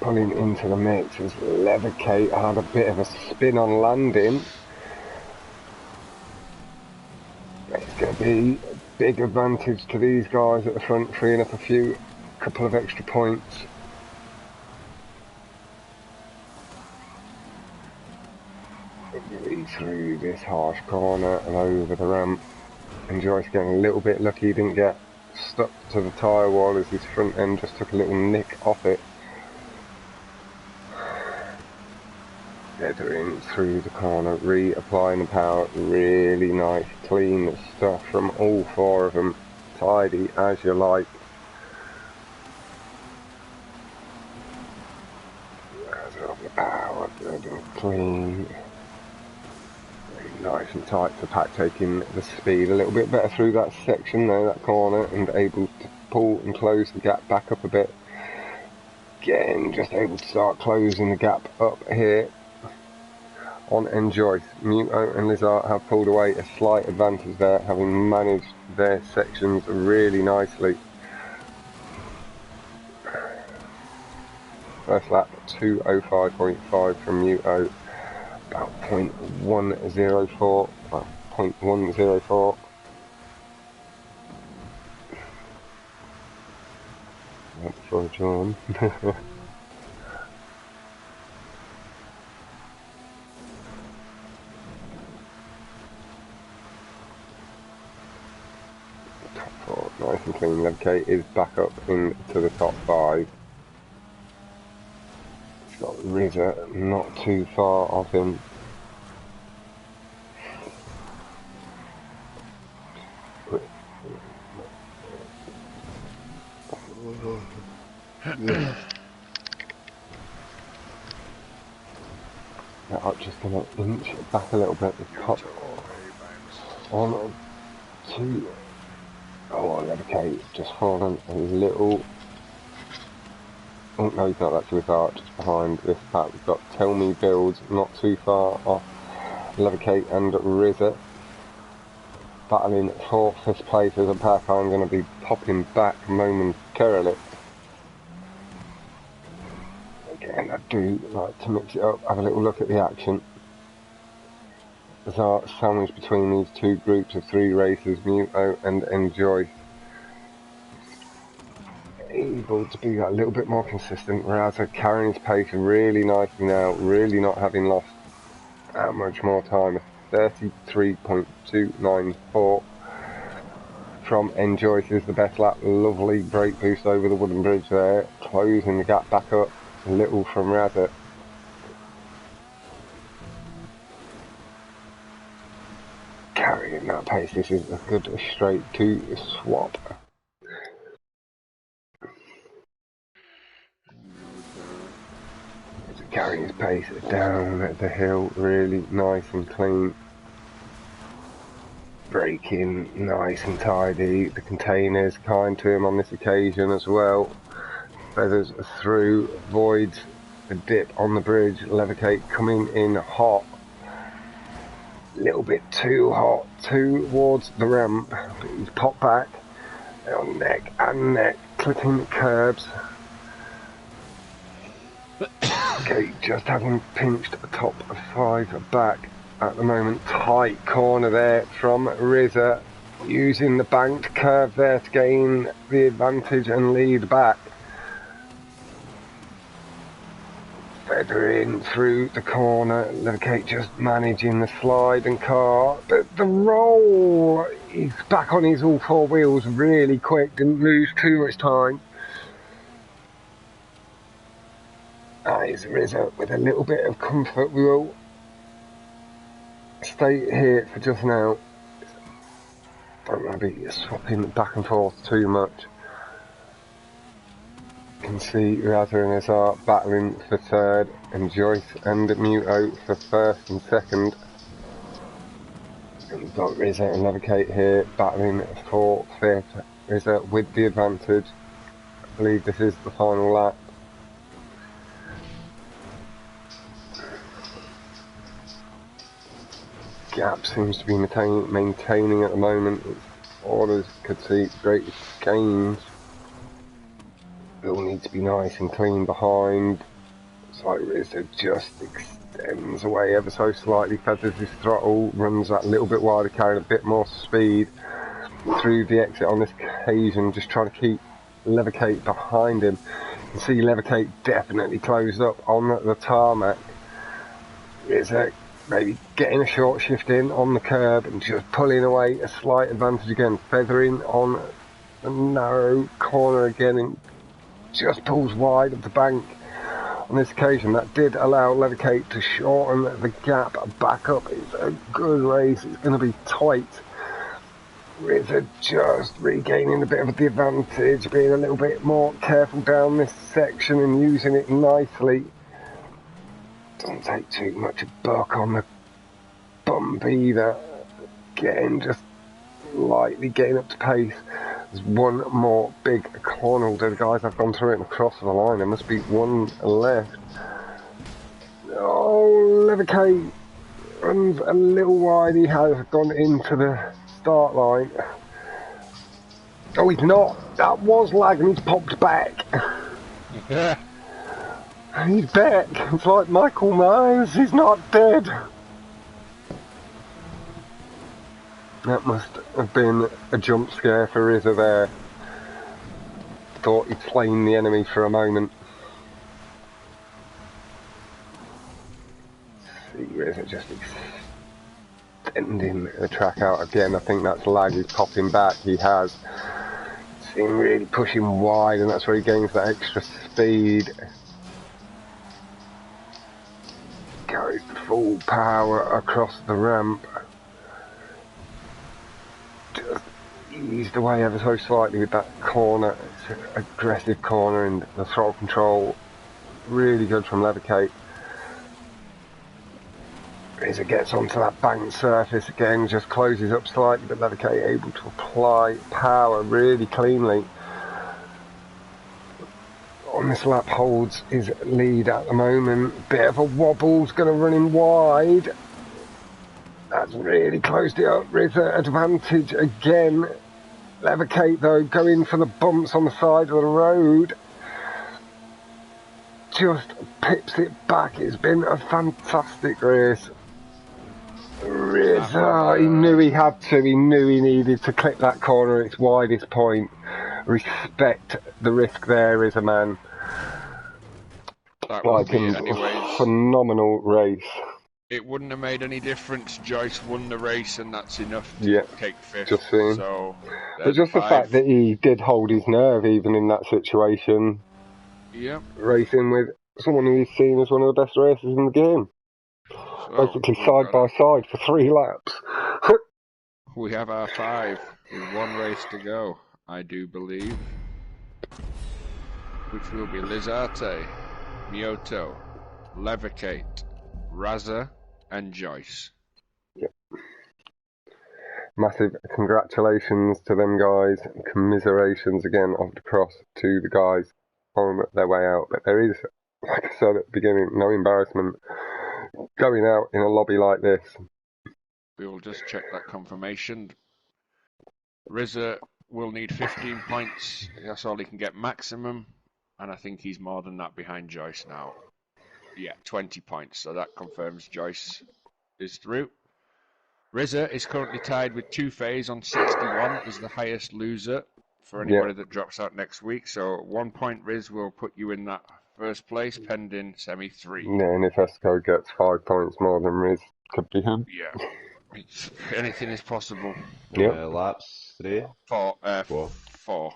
pulling into the mix as Levicate had a bit of a spin on landing. It's going to be a big advantage to these guys at the front, freeing up a couple of extra points. Through this harsh corner and over the ramp, and Joyce getting a little bit lucky, he didn't get stuck to the tyre wall as his front end just took a little nick off it. Feathering through the corner, reapplying the power, really nice clean stuff from all four of them, tidy as you like. Of the power, good and clean. Nice and tight to pack, taking the speed a little bit better through that section there, that corner, and able to pull and close the gap back up a bit. Again, just able to start closing the gap up here on Enjoy. Muto and Lizard have pulled away a slight advantage there, having managed their sections really nicely. First lap 2:05.5 from Muto. About 0.104, well, 0.104. That's for John. Top four, nice and clean. Levcate is back up into the top five. It's got Rizza not too far off him. Now just going to inch back a little bit. The top on two. Oh, Levcate just fallen a little. Oh no, he's not actually far, just behind this pack. We've got Tell Me Builds not too far off Levicate and Rizza. Battling for fifth place as a pack. I'm going to be popping back momentarily. Again, I do like to mix it up, have a little look at the action. There's a sandwich between these two groups of three racers, Muto and Enjoy. Able to be a little bit more consistent, Raza carrying his pace really nicely now, really not having lost that much more time. 33.294 from Enjoy is the best lap. Lovely brake boost over the wooden bridge there, closing the gap back up a little from Raza. Carrying that pace, this is a good straight to swap. carrying his pace down the hill, really nice and clean. Braking nice and tidy. The container's kind to him on this occasion as well. Feathers through, avoids the dip on the bridge. Levicate coming in hot. A little bit too hot towards the ramp, but he's popped back on neck and neck, clipping the curbs. Okay, just having pinched the top of 5 back at the moment. Tight corner there from Rizza, using the banked curve there to gain the advantage and lead back. Feathering through the corner, Levicate just managing the slide and car, but the roll, he's back on his all 4 wheels really quick, didn't lose too much time. Eyes Rizza with a little bit of comfort. We will stay here for just now. Don't want to be swapping back and forth too much. You can see Razza and Azar battling for 3rd, and Joyce and Muto for 1st and 2nd. And we've got Rizza and Levicate here battling for 5th. Rizza with the advantage. I believe this is the final lap. Gap seems to be maintaining at the moment. Orders could see great gains. Will need to be nice and clean behind. It's like Rizza just extends away ever so slightly, feathers his throttle, runs that little bit wider, carrying a bit more speed through the exit on this occasion, just trying to keep Levicate behind him. You can see Levicate definitely closed up on the tarmac. Rizza maybe getting a short shift in on the curb and just pulling away a slight advantage again, feathering on the narrow corner again and just pulls wide of the bank. On this occasion, that did allow Levicate to shorten the gap back up. It's a good race, it's going to be tight. Rizza just regaining a bit of the advantage, being a little bit more careful down this section and using it nicely. Doesn't take too much buck on the bump either. Again, just lightly getting up to pace. There's one more big corner, although the guys have gone through it and across the line. There must be one left. Oh, Levicate runs a little wide. He has gone into the start line. Oh, he's not. That was lag and he's popped back. Yeah. He's back. It's like Michael Myers. He's not dead. That must have been a jump scare for Rizza there. Thought he'd slain the enemy for a moment. See Rizza just extending the track out again. I think that's lag. He's popping back. He has. See him really pushing wide, and that's where he gains that extra speed. Goes full power across the ramp. Just eased away ever so slightly with that corner. It's an aggressive corner, and the throttle control really good from Levicate. Rizza gets onto that banked surface again, just closes up slightly, but Levicate able to apply power really cleanly. On this lap, holds his lead at the moment. Bit of a wobble's going to run him wide. That's really closed it up. Rizza advantage again. Levicate though going for the bumps on the side of the road. Just pips it back. It's been a fantastic race. Rizza, he knew he had to. He knew he needed to clip that corner at its widest point. Respect the risk there, Rizza, man. That would be it A anyways. phenomenal race. It wouldn't have made any difference. Joyce won the race, and that's enough to Yeah, take 5th. just saying. So, But just the fact that he did hold his nerve even in that situation. Yep. Racing with someone who he's seen as one of the best racers in the game. So Basically side by side for 3 laps. we have our 5 with 1 race to go, I do believe. Which will be Lizarte, Miyoto, Levicate, Razza, and Joyce. Yep. Massive congratulations to them guys. Commiserations again of the cross to the guys on their way out. But there is, like I said at the beginning, no embarrassment going out in a lobby like this. We will just check that confirmation. Rizza will need 15 points. That's all he can get maximum. And I think he's more than that behind Joyce now. Yeah, 20 points. So that confirms Joyce is through. Rizza is currently tied with Two-Phase on 61, is the highest loser for anybody that drops out next week. So 1 point Riz will put you in that first place, pending semi-3. Yeah, and if Esco gets 5 points more than Riz, could be him. Yeah. Anything is possible. Yep. Laps 3? 4. 4. 4.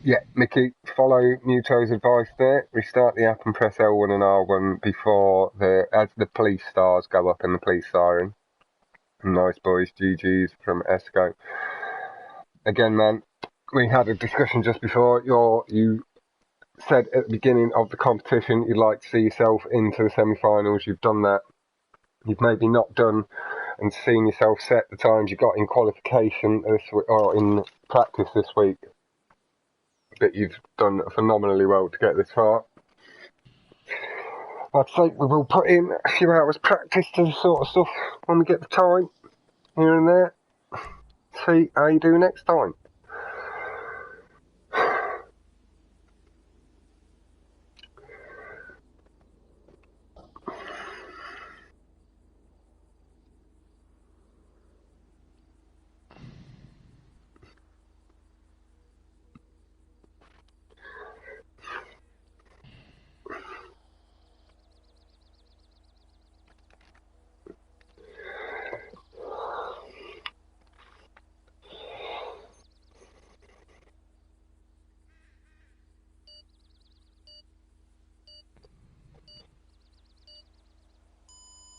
Yeah, Mickey, follow Muto's advice there. Restart the app and press L1 and R1 before as the police stars go up in the police siren. Nice boys, GG's from Esco. Again, man, we had a discussion just before. You said at the beginning of the competition you'd like to see yourself into the semi-finals. You've done that. You've maybe not done and seen yourself set the times you got in qualification this week, or in practice this week. But you've done phenomenally well to get this far. I'd say we will put in a few hours practice to this sort of stuff when we get the time here and there. See how you do next time.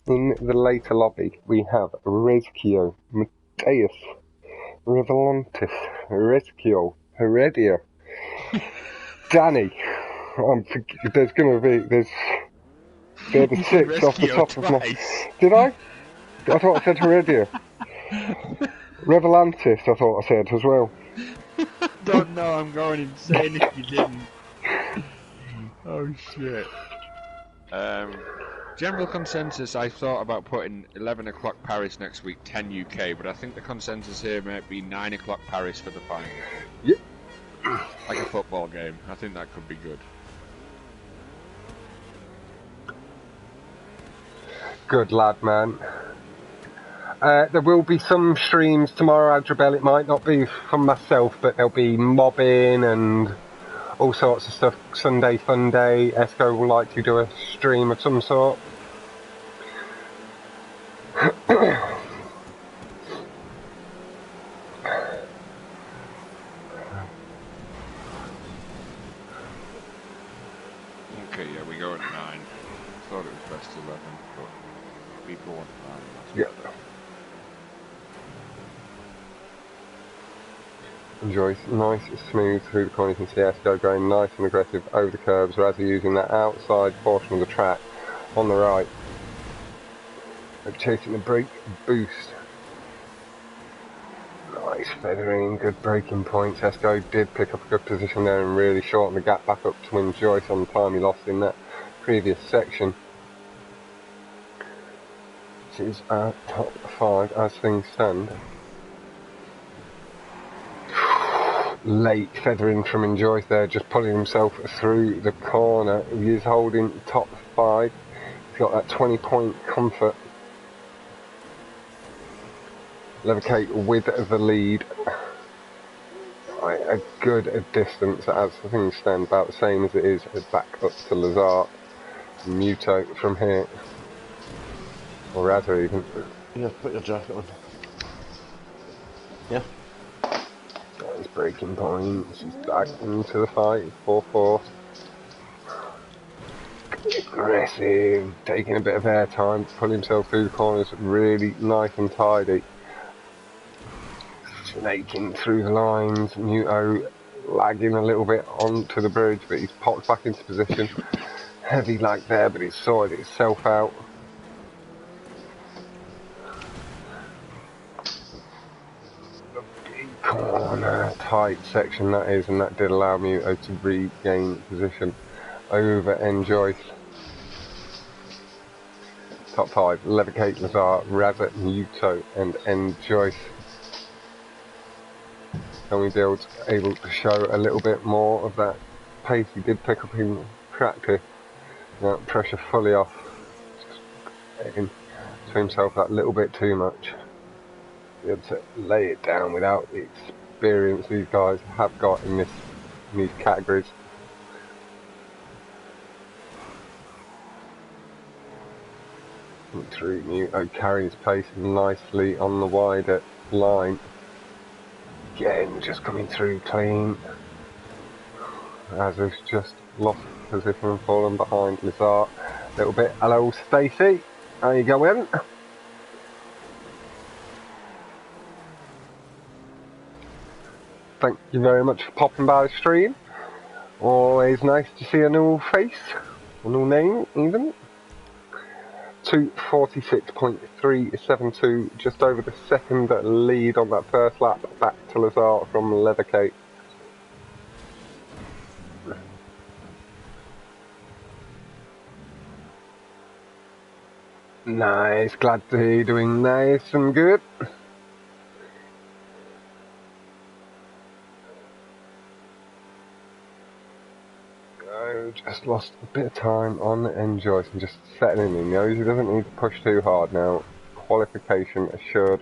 In the later lobby, we have Rezkio, Mateus, Revelantis, Rezkio, Heredia, Danny. There's going to be, they're the 6 off the top of my... Did I? I thought I said Heredia. Revelantis, I thought I said as well. Don't know, I'm going insane if you didn't. Oh shit. General consensus, I thought about putting 11 o'clock Paris next week, 10 UK, but I think the consensus here might be 9 o'clock Paris for the final. Yep. Like a football game. I think that could be good. Good lad, man. There will be some streams tomorrow, Adrabel. It might not be from myself, but there'll be mobbing and all sorts of stuff. Sunday Fun Day. Esco will likely do a stream of some sort. Okay, yeah, we go at 9. I thought it was best 11, but people want 9. Yeah. Joyce, nice, smooth through the corner. You can see Esco going nice and aggressive over the curbs. Razzie using that outside portion of the track on the right. Chasing the brake boost. Nice feathering, good braking points. Esco did pick up a good position there and really shorten the gap back up to win Joyce on the time he lost in that previous section. She's at top 5 as things stand. Late feathering from Enjoyce there, just pulling himself through the corner. He is holding top 5. He's got that 20-point comfort. Levicate with the lead. A good distance as things stand, about the same as it is back up to Lazard. Muto from here. Or Razza even. Yeah, put your jacket on. Yeah. His breaking points, he's back into the fight, 4-4. Aggressive, taking a bit of air time, pulling himself through the corners, really nice and tidy. Snaking through the lines, Muto lagging a little bit onto the bridge, but he's popped back into position. Heavy lag there, but he's sorted itself out. A big corner, tight section that is, and that did allow Muto to regain position over Enjoy. Top 5, Levicate, Lazar, Razet, Muto, and Enjoy. Tommy Dill's able to show a little bit more of that pace he did pick up in practice. That pressure fully off. Getting to himself that little bit too much. Be able to lay it down without the experience these guys have got in these categories. Through Muto carrying his pace nicely on the wider line. Again, just coming through clean. As he's just lost position and fallen behind Lazar a little bit. Hello, Stacey. How you going? Thank you very much for popping by the stream. Always nice to see a new face, a new name even. 2:46.372, just over the second lead on that first lap, back to Lazar from Leathercoat. Nice, glad to hear you doing nice and good. Just lost a bit of time on Enjoy and just settling in. He knows he doesn't need to push too hard now. Qualification assured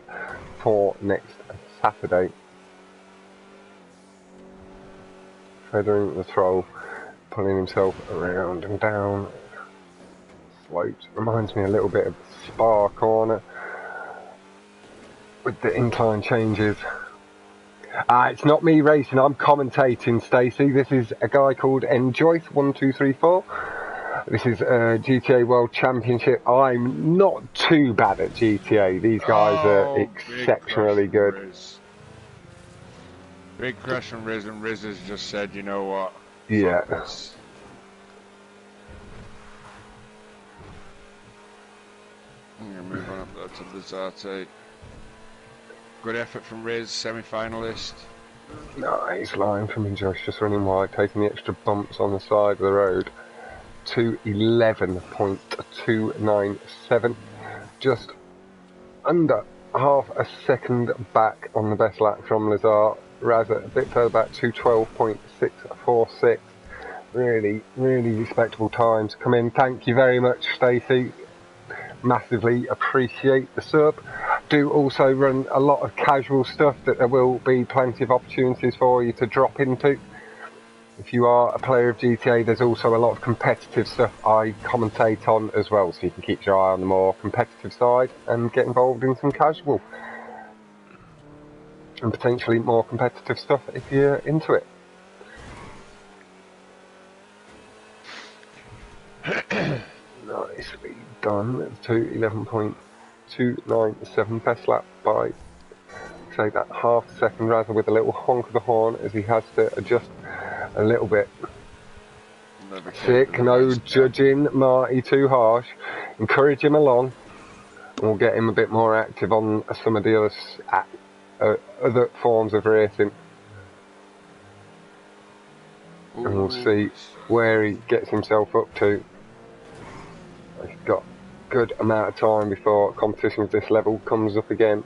for next Saturday. Feathering the throw, pulling himself around and down. Slopes. Reminds me a little bit of Spa corner with the incline changes. It's not me racing, I'm commentating, Stacey. This is a guy called Enjoy1234. This is a GTA World Championship. I'm not too bad at GTA. These guys are exceptionally good. Riz. Big crash from Riz, and Riz has just said, you know what? Yeah. I'm going to move on up there to Lizarte. Good effort from Riz, semi-finalist. Nice line from Enjoy, just running wide, taking the extra bumps on the side of the road. 2:11.297, just under half a second back on the best lap from Lazar. Razet a bit further back, 2:12.646. Really, really respectable times come in. Thank you very much, Stacey. Massively appreciate the sub. Do also run a lot of casual stuff that there will be plenty of opportunities for you to drop into. If you are a player of GTA, there's also a lot of competitive stuff I commentate on as well, so you can keep your eye on the more competitive side and get involved in some casual and potentially more competitive stuff if you're into it. Nicely done. 2:11.297, best lap by, say, that half a second, rather, with a little honk of the horn as he has to adjust a little bit. Sick, no judging Marty too harsh. Encourage him along, and we'll get him a bit more active on some of the other forms of racing. And we'll see where he gets himself up to. He's got a good amount of time before competition of this level comes up again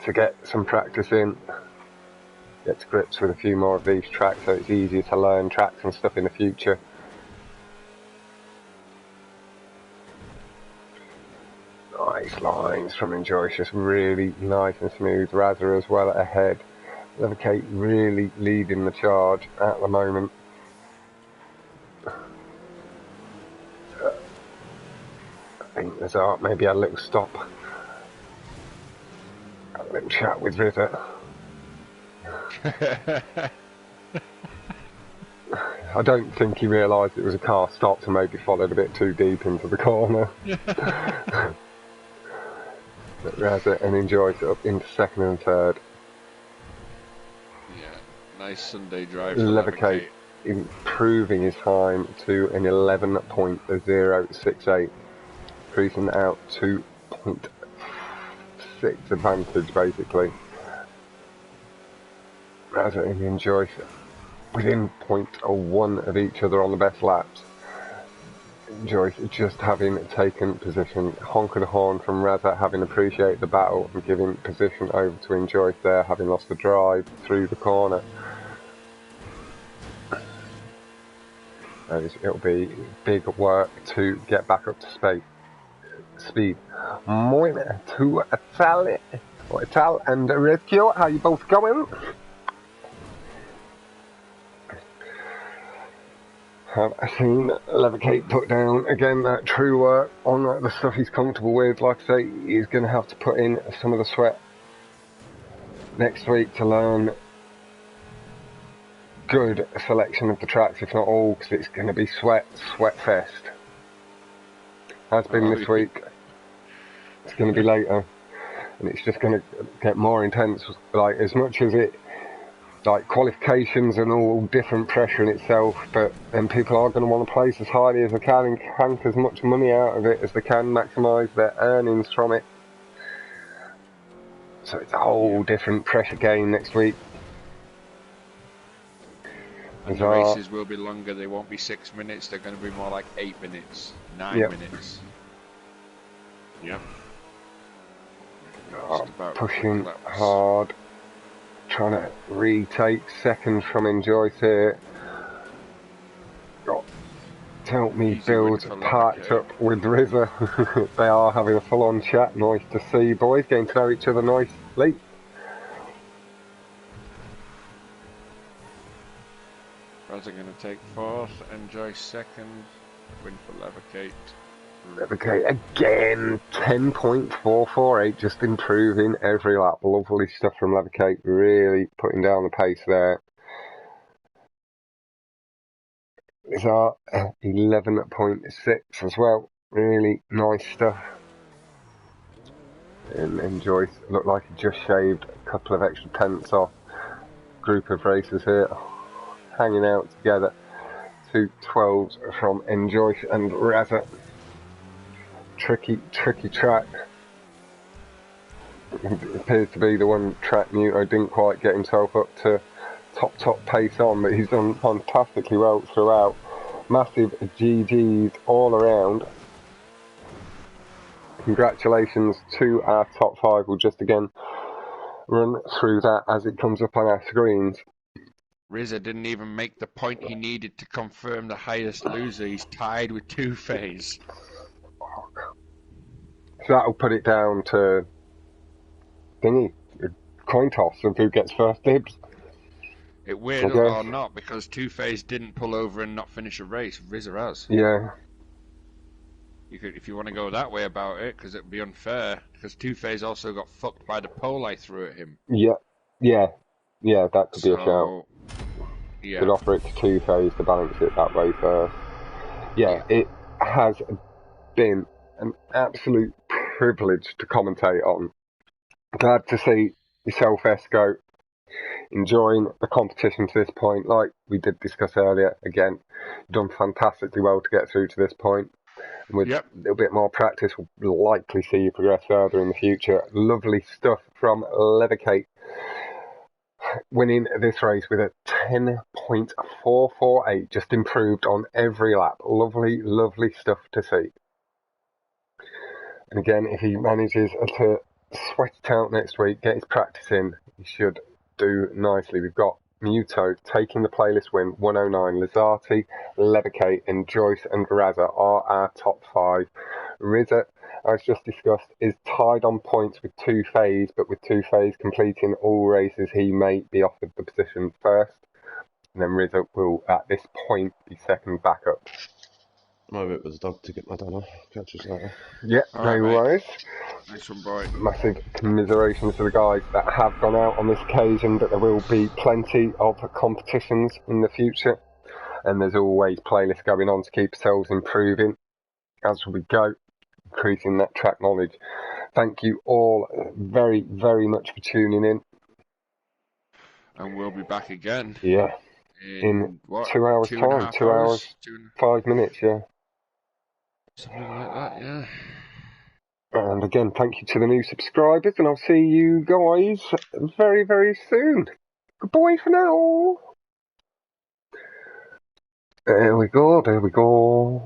to get some practice in, get to grips with a few more of these tracks so it's easier to learn tracks and stuff in the future. Nice lines from Enjoy, just really nice and smooth. Razza as well ahead. Levicate really leading the charge at the moment. I think there's maybe a little stop, a little chat with Rizza. I don't think he realised it was a car stopped and maybe followed a bit too deep into the corner. But Raza and Enjoyce up into second and third. Yeah, nice Sunday drive for Levercate improving his time to an 11.068, increasing out 2.6 advantage basically. Raza and Enjoyce within 0.1 of each other on the best laps. Enjoyce just having taken position, honk of the horn from Raza, having appreciated the battle and giving position over to Enjoyce there, having lost the drive through the corner. It'll be big work to get back up to speed. Moina to Ital and Rescue, how you both going? Have seen Levercate put down again that true work on the stuff he's comfortable with. Like I say, he's going to have to put in some of the sweat next week to learn good selection of the tracks, if not all, because it's going to be sweat fest. Has been this week. It's going to be later, and it's just going to get more intense. Like as much as it. Like qualifications and all different pressure in itself, but then people are going to want to place as highly as they can and crank as much money out of it as they can, maximise their earnings from it. So it's a whole different pressure game next week. And the races will be longer, they won't be 6 minutes, they're going to be more like 8 minutes, 9 minutes. Yep. Pushing hard. Trying to retake seconds from Enjoyce here. Got Help Me Build parked up with Rizza. They are having a full-on chat. Nice to see, boys. Getting to know each other nicely. Rizza going to take fourth, Enjoyce second, win for Levercate. Levercate again, 10.448, just improving every lap. Lovely stuff from Levercate, really putting down the pace there. These are 11.6 as well, really nice stuff. And Enjoyce looked like he just shaved a couple of extra tenths off. Group of racers here, hanging out together. 2 12s from Enjoyce and Raza. Tricky track. It appears to be the one track Muto didn't quite get himself up to top pace on, but he's done fantastically well throughout. Massive GGs all around. Congratulations to our top 5. We'll just again run through that as it comes up on our screens. Rizza didn't even make the point he needed to confirm the highest loser. He's tied with Two-Phase. So that'll put it down to thingy, coin toss of who gets first dibs. It weird or not, because Two-Phase didn't pull over and not finish a race. Rizza has. Yeah. You could, if you want to go that way about it, because it would be unfair. Because Two-Phase also got fucked by the pole I threw at him. Yeah, that could be a shout. Yeah. Could offer it to Two-Phase to balance it that way first. Yeah, it has been an absolute privilege to commentate on. Glad to see yourself, Esco, enjoying the competition to this point. Like we did discuss earlier, again, you've done fantastically well to get through to this point. And with a little bit more practice, we'll likely see you progress further in the future. Lovely stuff from Levercate, winning this race with a 10.448, just improved on every lap. Lovely stuff to see. And again, if he manages to sweat it out next week, get his practice in, he should do nicely. We've got Muto taking the playlist win, 109. Lizzati, Levercate, Enjoyce and Raza are our top 5. Rizza, as just discussed, is tied on points with Two-Phase, but with Two-Phase completing all races, he may be offered the position first. And then Rizza will, at this point, be second backup. My bit was dog to get my dinner. Catch us later. Yeah, no worries. Nice one, boy. Massive commiserations to the guys that have gone out on this occasion, but there will be plenty of competitions in the future. and there's always playlists going on to keep ourselves improving as we go, increasing that track knowledge. Thank you all very, very much for tuning in. And we'll be back again. Yeah. In what? 2 hours' 2.5 time. 2 hours, 5 minutes, yeah. Something like that, yeah. And again, thank you to the new subscribers, and I'll see you guys very, very soon. Goodbye for now. There we go, there we go.